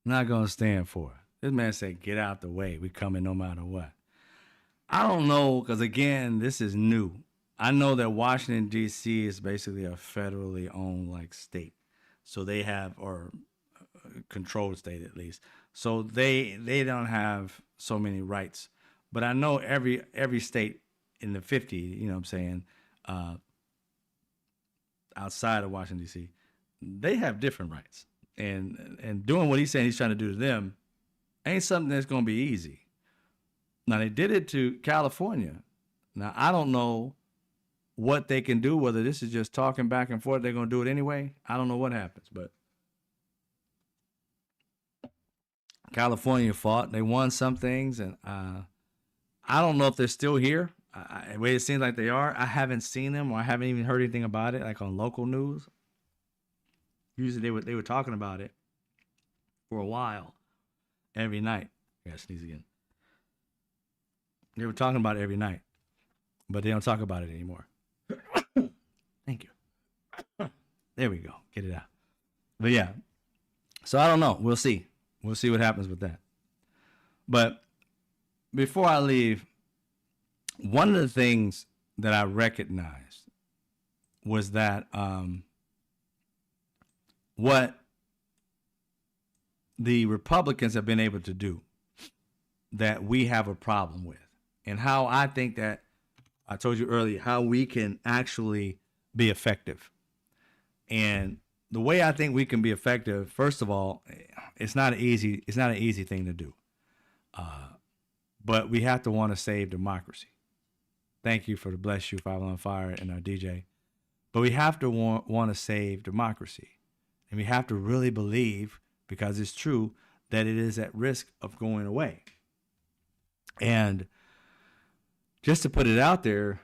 I'm not going to stand for it. This man said, get out the way. We coming no matter what. I don't know, because again, this is new. I know that Washington, D.C. is basically a federally owned like state. So they have, or controlled state at least. So they don't have so many rights. But I know every state in the 50, you know what I'm saying, outside of Washington, D.C., they have different rights. And doing what he's saying he's trying to do to them ain't something that's going to be easy. Now, they did it to California. Now, I don't know what they can do, whether this is just talking back and forth, they're going to do it anyway. I don't know what happens, but California fought. They won some things, and I don't know if they're still here. The way it seems like they are, I haven't seen them, or I haven't even heard anything about it, like on local news. Usually they were talking about it for a while, every night. I gotta sneeze again. They were talking about it every night, but they don't talk about it anymore. Thank you. There we go. Get it out. But yeah, so I don't know. We'll see. We'll see what happens with that. But before I leave, one of the things that I recognized was that what the Republicans have been able to do that we have a problem with, and how I think that, I told you earlier, how we can actually be effective. And the way I think we can be effective, first of all, it's not an easy thing to do. But we have to want to save democracy. Thank you for the bless you, Five on Fire, and our DJ. But we have to want to save democracy. And we have to really believe, because it's true, that it is at risk of going away. And just to put it out there,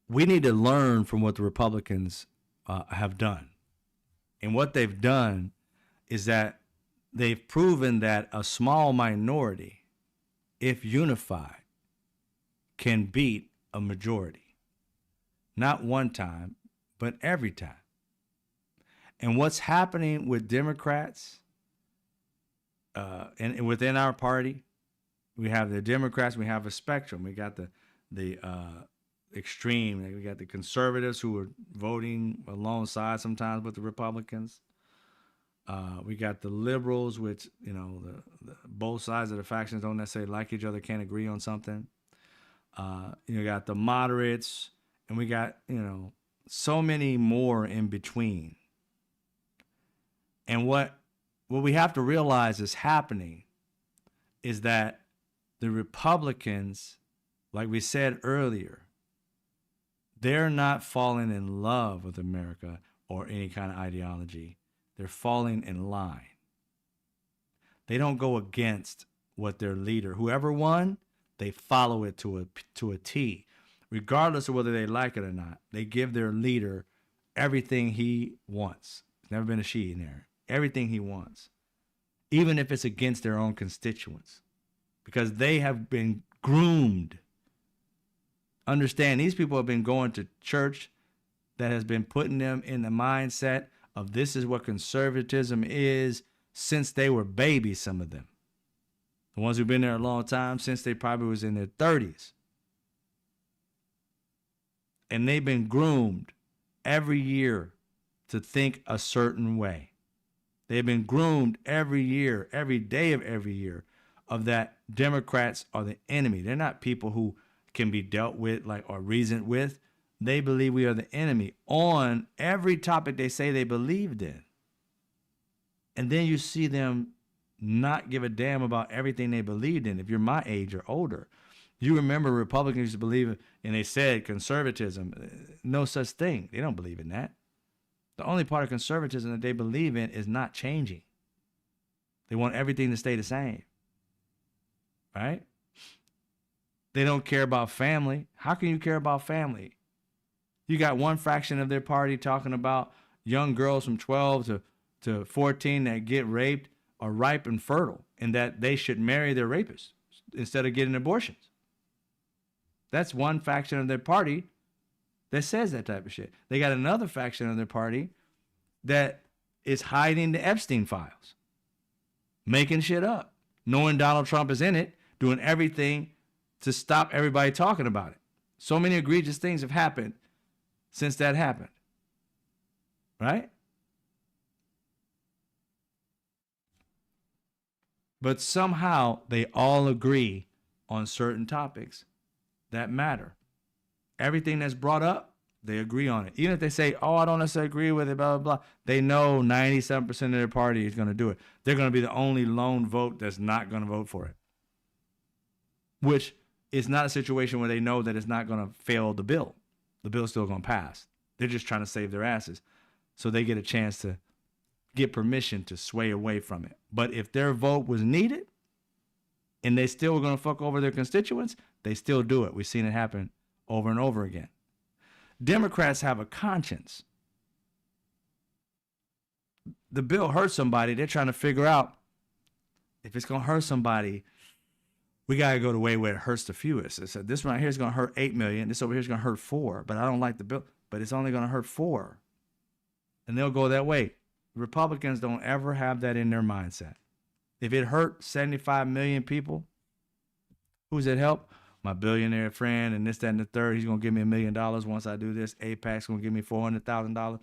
we need to learn from what the Republicans have done. And what they've done is that they've proven that a small minority, if unified, can beat a majority. Not one time, but every time. And what's happening with Democrats and within our party, we have the Democrats, we have a spectrum. We got the extreme, we got the conservatives who are voting alongside sometimes with the Republicans. We got the liberals, which, you know, the both sides of the factions don't necessarily like each other, can't agree on something. You got the moderates, and we got, you know, so many more in between. And what we have to realize is happening is that the Republicans, like we said earlier, they're not falling in love with America or any kind of ideology. They're falling in line. They don't go against what their leader, whoever won, they follow it to a T. Regardless of whether they like it or not, they give their leader everything he wants. There's never been a she in there. Everything he wants, even if it's against their own constituents, because they have been groomed. Understand, these people have been going to church that has been putting them in the mindset of this is what conservatism is since they were babies, some of them. The ones who've been there a long time, since they probably was in their 30s. And they've been groomed every year to think a certain way. They've been groomed every year, every day of every year, of that Democrats are the enemy. They're not people who can be dealt with or reasoned with. They believe we are the enemy on every topic they say they believed in. And then you see them not give a damn about everything they believed in. If you're my age or older, you remember Republicans used to believe, and they said conservatism, no such thing. They don't believe in that. The only part of conservatism that they believe in is not changing. They want everything to stay the same, right? They don't care about family. How can you care about family? You got one fraction of their party talking about young girls from 12 to 14 that get raped are ripe and fertile, and that they should marry their rapists instead of getting abortions. That's one faction of their party that says that type of shit. They got another faction of their party that is hiding the Epstein files, making shit up, knowing Donald Trump is in it, doing everything to stop everybody talking about it. So many egregious things have happened since that happened, right? But somehow they all agree on certain topics that matter. Everything that's brought up, they agree on it. Even if they say, oh, I don't necessarily agree with it, blah, blah, blah. They know 97% of their party is going to do it. They're going to be the only lone vote that's not going to vote for it. Which is not a situation where they know that it's not going to fail the bill. The bill's still going to pass. They're just trying to save their asses. So they get a chance to get permission to sway away from it. But if their vote was needed and they still were going to fuck over their constituents, they still do it. We've seen it happen over and over again. Democrats have a conscience. The bill hurts somebody. They're trying to figure out if it's going to hurt somebody, we got to go the way where it hurts the fewest. It said this one right here is going to hurt 8 million. This over here is going to hurt 4, but I don't like the bill, but it's only going to hurt 4. And they'll go that way. Republicans don't ever have that in their mindset. If it hurt 75 million people, who's it help? My billionaire friend and this, that, and the third. He's going to give me $1 million once I do this. AIPAC's going to give me $400,000.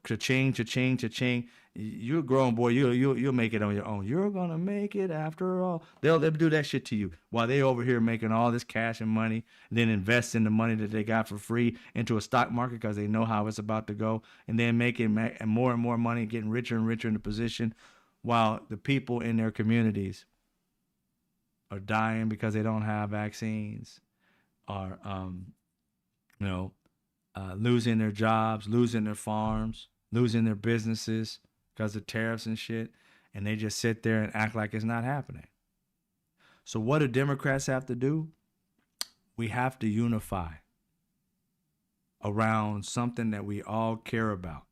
Cha-ching, cha-ching, cha-ching. You're a grown boy. You'll make it on your own. You're going to make it after all. They'll do that shit to you while they over here making all this cash and money, and then invest in the money that they got for free into a stock market because they know how it's about to go, and then making more and more money, getting richer and richer in the position, while the people in their communities are dying because they don't have vaccines, are losing their jobs, losing their farms, losing their businesses because of tariffs and shit, and they just sit there and act like it's not happening. So what do Democrats have to do? We have to unify around something that we all care about.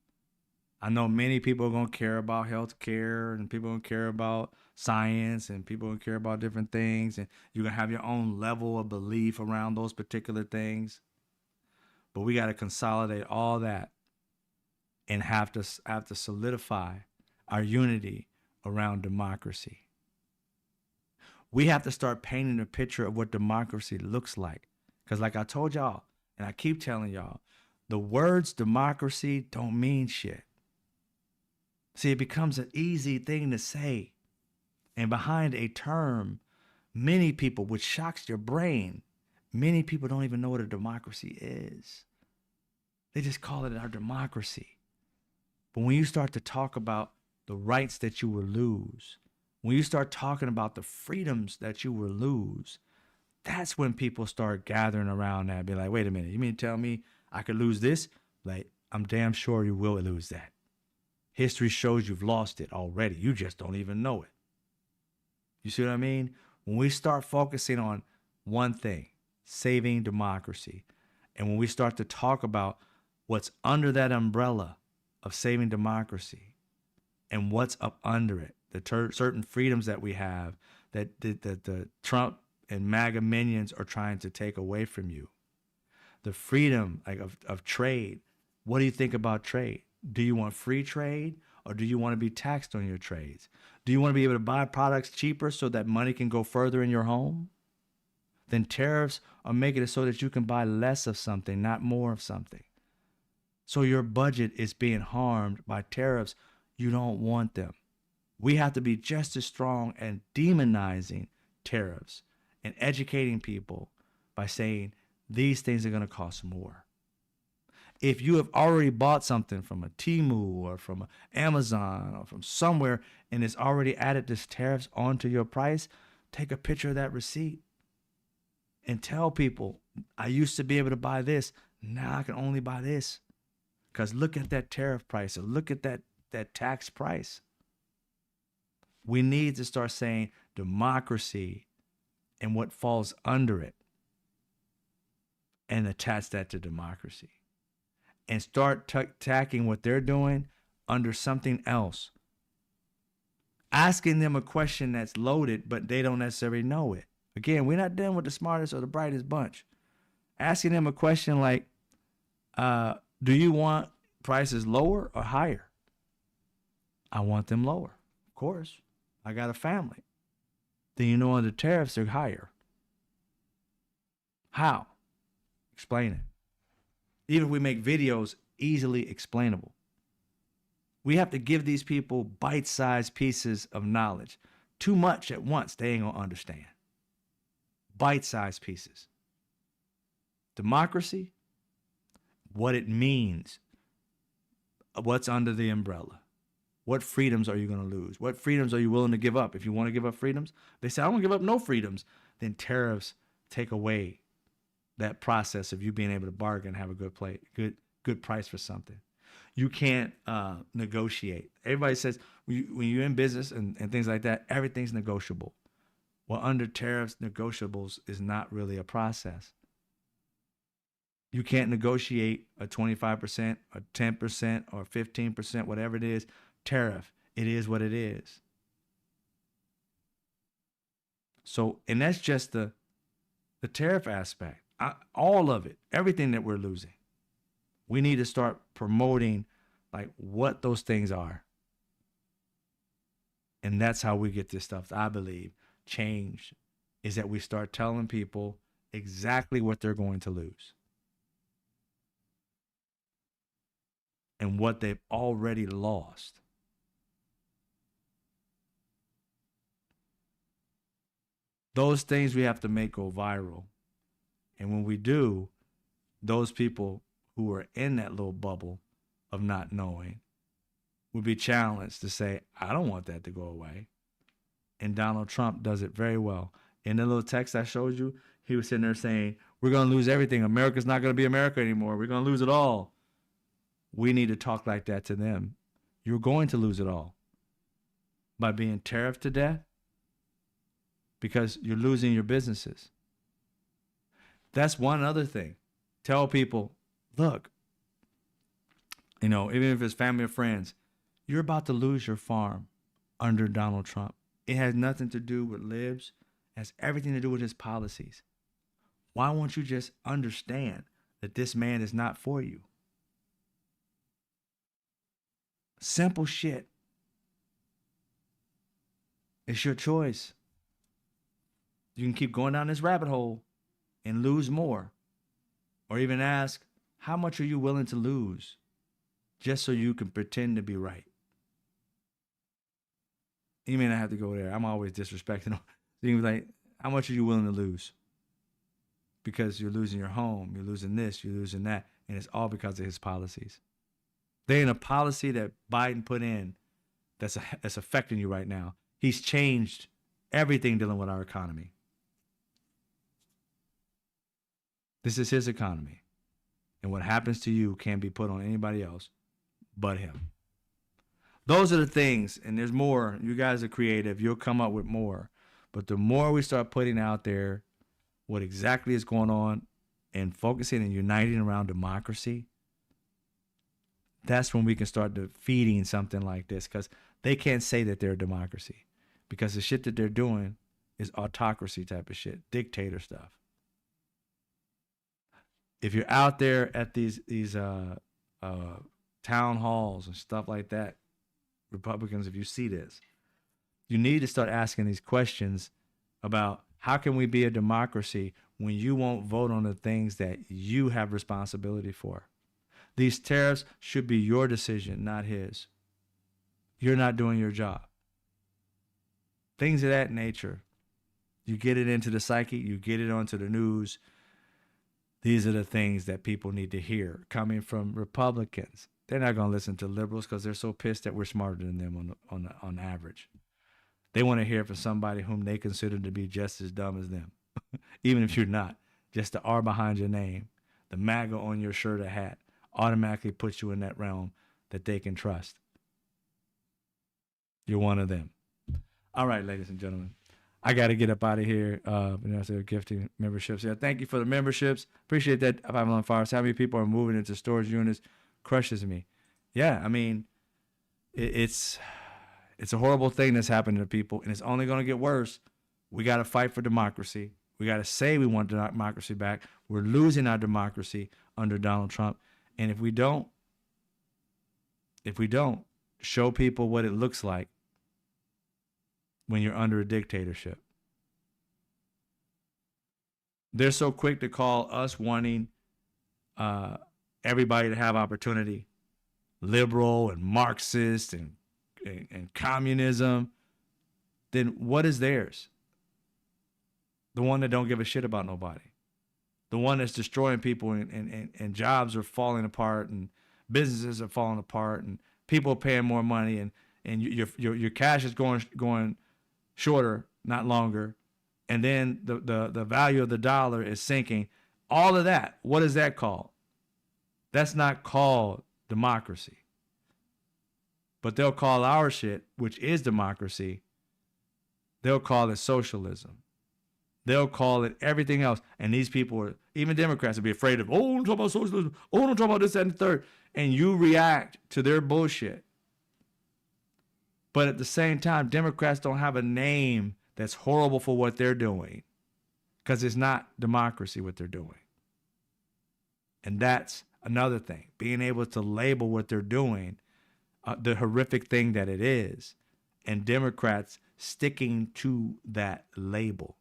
I know many people are going to care about health care, and people are going to care about science, and people are going to care about different things, and you're going to have your own level of belief around those particular things. But we got to consolidate all that and have to solidify our unity around democracy. We have to start painting a picture of what democracy looks like. Because like I told y'all, and I keep telling y'all, the words democracy don't mean shit. See, it becomes an easy thing to say. And behind a term, many people, which shocks your brain, many people don't even know what a democracy is. They just call it our democracy. But when you start to talk about the rights that you will lose, when you start talking about the freedoms that you will lose, that's when people start gathering around that and be like, wait a minute, you mean to tell me I could lose this? Like, I'm damn sure you will lose that. History shows you've lost it already. You just don't even know it. You see what I mean? When we start focusing on one thing, saving democracy, and when we start to talk about what's under that umbrella of saving democracy and what's up under it, the certain freedoms that we have that the Trump and MAGA minions are trying to take away from you. The freedom of trade. What do you think about trade? Do you want free trade, or do you want to be taxed on your trades? Do you want to be able to buy products cheaper so that money can go further in your home? Then tariffs are making it so that you can buy less of something, not more of something. So your budget is being harmed by tariffs. You don't want them. We have to be just as strong and demonizing tariffs and educating people by saying these things are going to cost more. If you have already bought something from a Temu or from Amazon or from somewhere and it's already added this tariffs onto your price, take a picture of that receipt and tell people, I used to be able to buy this. Now I can only buy this. Because look at that tariff price, or look at that tax price. We need to start saying democracy and what falls under it and attach that to democracy. And start tacking what they're doing under something else. Asking them a question that's loaded, but they don't necessarily know it. Again, we're not dealing with the smartest or the brightest bunch. Asking them a question like, do you want prices lower or higher? I want them lower. Of course. I got a family. Then you know under tariffs, they're higher. How? Explain it. Even if we make videos easily explainable. We have to give these people bite-sized pieces of knowledge. Too much at once, they ain't gonna understand. Bite-sized pieces. Democracy, what it means, what's under the umbrella. What freedoms are you going to lose? What freedoms are you willing to give up? If you want to give up freedoms, they say, I don't give up no freedoms. Then tariffs take away that process of you being able to bargain, have a good price for something. You can't negotiate. Everybody says when you're in business and things like that, everything's negotiable. Well, under tariffs, negotiables is not really a process. You can't negotiate a 25%, a 10%, or 15%, whatever it is, tariff. It is what it is. So, and that's just the tariff aspect. All of it, everything that we're losing. We need to start promoting like what those things are. And that's how we get this stuff, I believe, changed, is that we start telling people exactly what they're going to lose. And what they've already lost. Those things we have to make go viral. And when we do, those people who are in that little bubble of not knowing will be challenged to say, I don't want that to go away. And Donald Trump does it very well. In the little text I showed you, he was sitting there saying, we're going to lose everything. America's not going to be America anymore. We're going to lose it all. We need to talk like that to them. You're going to lose it all by being tariffed to death because you're losing your businesses. That's one other thing. Tell people, look, even if it's family or friends, you're about to lose your farm under Donald Trump. It has nothing to do with libs. It has everything to do with his policies. Why won't you just understand that this man is not for you? Simple shit. It's your choice. You can keep going down this rabbit hole and lose more. Or even ask, how much are you willing to lose just so you can pretend to be right? You may not have to go there. I'm always disrespecting them. You can be like, how much are you willing to lose? Because you're losing your home, you're losing this, you're losing that, and it's all because of his policies. There ain't a policy that Biden put in that's affecting you right now. He's changed everything dealing with our economy. This is his economy. And what happens to you can't be put on anybody else but him. Those are the things, and there's more. You guys are creative. You'll come up with more. But the more we start putting out there what exactly is going on and focusing and uniting around democracy, that's when we can start defeating something like this, because they can't say that they're a democracy, because the shit that they're doing is autocracy type of shit, dictator stuff. If you're out there at these town halls and stuff like that, Republicans, if you see this, you need to start asking these questions about how can we be a democracy when you won't vote on the things that you have responsibility for. These tariffs should be your decision, not his. You're not doing your job. Things of that nature. You get it into the psyche, you get it onto the news. These are the things that people need to hear coming from Republicans. They're not going to listen to liberals because they're so pissed that we're smarter than them on average. They want to hear from somebody whom they consider to be just as dumb as them, even if you're not. Just the R behind your name, the MAGA on your shirt or hat, automatically puts you in that realm that they can trust. You're one of them. All right, ladies and gentlemen. I got to get up out of here. Gifting memberships. Yeah, thank you for the memberships. Appreciate that. 5 on Fire. How many people are moving into storage units crushes me. Yeah, I mean, it's a horrible thing that's happening to people, and it's only going to get worse. We got to fight for democracy. We got to say we want democracy back. We're losing our democracy under Donald Trump, and if we don't show people what it looks like when you're under a dictatorship. They're so quick to call us wanting everybody to have opportunity, liberal and Marxist and communism. Then what is theirs? The one that don't give a shit about nobody. The one that's destroying people and jobs are falling apart and businesses are falling apart and people are paying more money and your cash is going shorter, not longer. And then the value of the dollar is sinking. All of that, what is that called? That's not called democracy. But they'll call our shit, which is democracy, they'll call it socialism. They'll call it everything else. And these people are, even Democrats, will be afraid of, don't talk about socialism. Don't talk about this, that, and the third. And you react to their bullshit. But at the same time, Democrats don't have a name that's horrible for what they're doing because it's not democracy what they're doing. And that's another thing, being able to label what they're doing, the horrific thing that it is, and Democrats sticking to that label.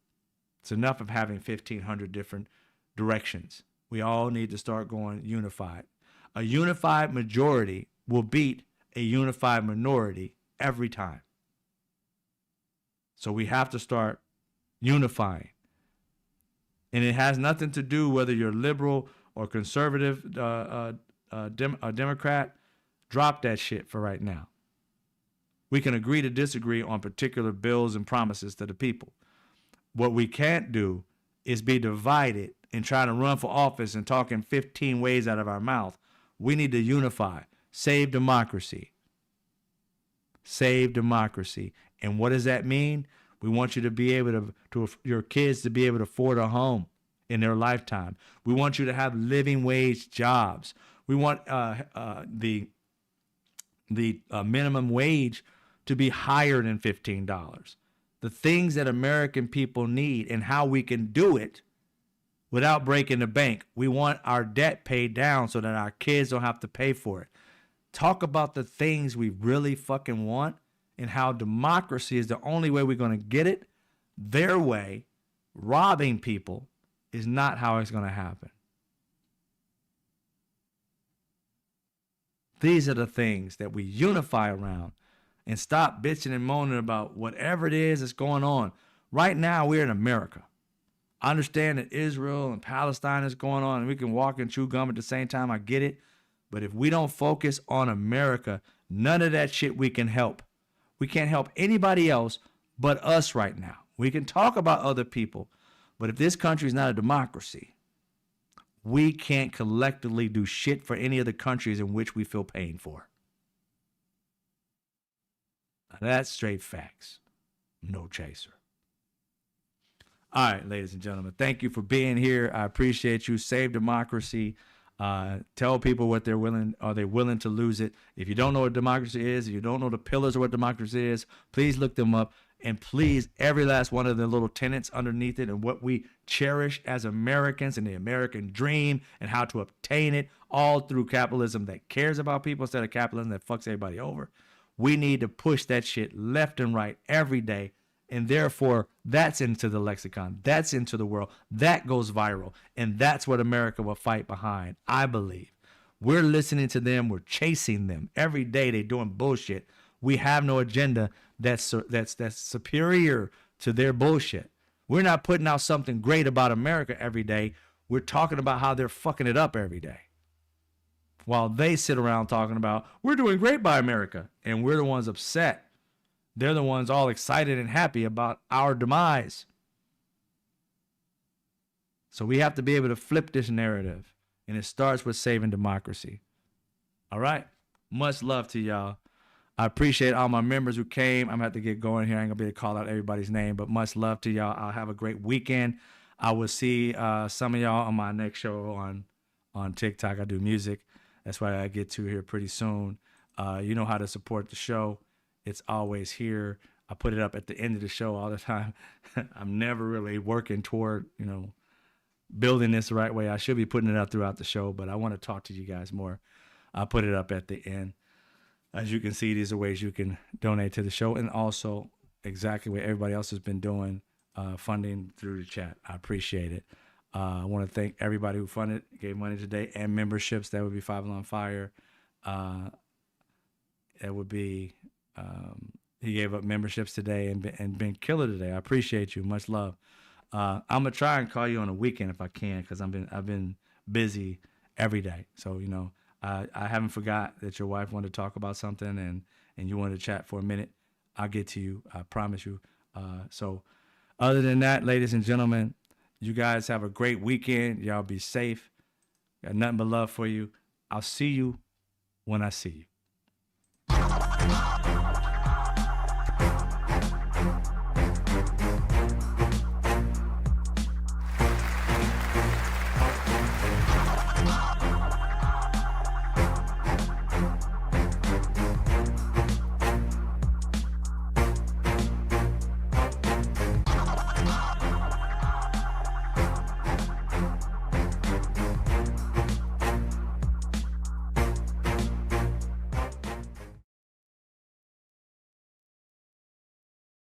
It's enough of having 1,500 different directions. We all need to start going unified. A unified majority will beat a unified minority every time. So we have to start unifying. And it has nothing to do whether you're liberal or conservative, Democrat. Drop that shit for right now. We can agree to disagree on particular bills and promises to the people. What we can't do is be divided and try to run for office and talking 15 ways out of our mouth. We need to unify. Save democracy. Save democracy. And what does that mean? We want you to be able to your kids to be able to afford a home in their lifetime. We want you to have living wage jobs. We want the minimum wage to be higher than $15. The things that American people need and how we can do it without breaking the bank. We want our debt paid down so that our kids don't have to pay for it. Talk about the things we really fucking want and how democracy is the only way we're going to get it. Their way, robbing people, is not how it's going to happen. These are the things that we unify around and stop bitching and moaning about whatever it is that's going on. Right now, we're in America. I understand that Israel and Palestine is going on and we can walk and chew gum at the same time. I get it. But if we don't focus on America, none of that shit we can help. We can't help anybody else but us right now. We can talk about other people, but if this country is not a democracy, we can't collectively do shit for any of the countries in which we feel pain for. Now that's straight facts. No chaser. All right, ladies and gentlemen, thank you for being here. I appreciate you. Save democracy. Tell people what they're willing. Are they willing to lose it? If you don't know what democracy is, if you don't know the pillars of what democracy is, please look them up. And please, every last one of the little tenets underneath it and what we cherish as Americans and the American dream and how to obtain it all through capitalism that cares about people instead of capitalism that fucks everybody over. We need to push that shit left and right every day. And therefore, that's into the lexicon. That's into the world. That goes viral. And that's what America will fight behind, I believe. We're listening to them. We're chasing them. Every day they're doing bullshit. We have no agenda that's superior to their bullshit. We're not putting out something great about America every day. We're talking about how they're fucking it up every day. While they sit around talking about, we're doing great by America. And we're the ones upset. They're the ones all excited and happy about our demise. So we have to be able to flip this narrative. And it starts with saving democracy. All right? Much love to y'all. I appreciate all my members who came. I'm going to have to get going here. I ain't going to be able to call out everybody's name, but much love to y'all. I'll have a great weekend. I will see some of y'all on my next show on TikTok. I do music. That's why I get to here pretty soon. You know how to support the show. It's always here. I put it up at the end of the show all the time. I'm never really working toward, building this the right way. I should be putting it up throughout the show, but I want to talk to you guys more. I'll put it up at the end. As you can see, these are ways you can donate to the show, and also exactly what everybody else has been doing, funding through the chat. I appreciate it. I want to thank everybody who funded, gave money today, and memberships. That would be Five on Fire. It would be he gave up memberships today and been killer today. I appreciate you. Much love. I'm gonna try and call you on a weekend if I can, because I've been busy every day. So I haven't forgot that your wife wanted to talk about something and you wanted to chat for a minute. I'll get to you. I promise you. So other than that, ladies and gentlemen, you guys have a great weekend. Y'all be safe. Got nothing but love for you. I'll see you when I see you.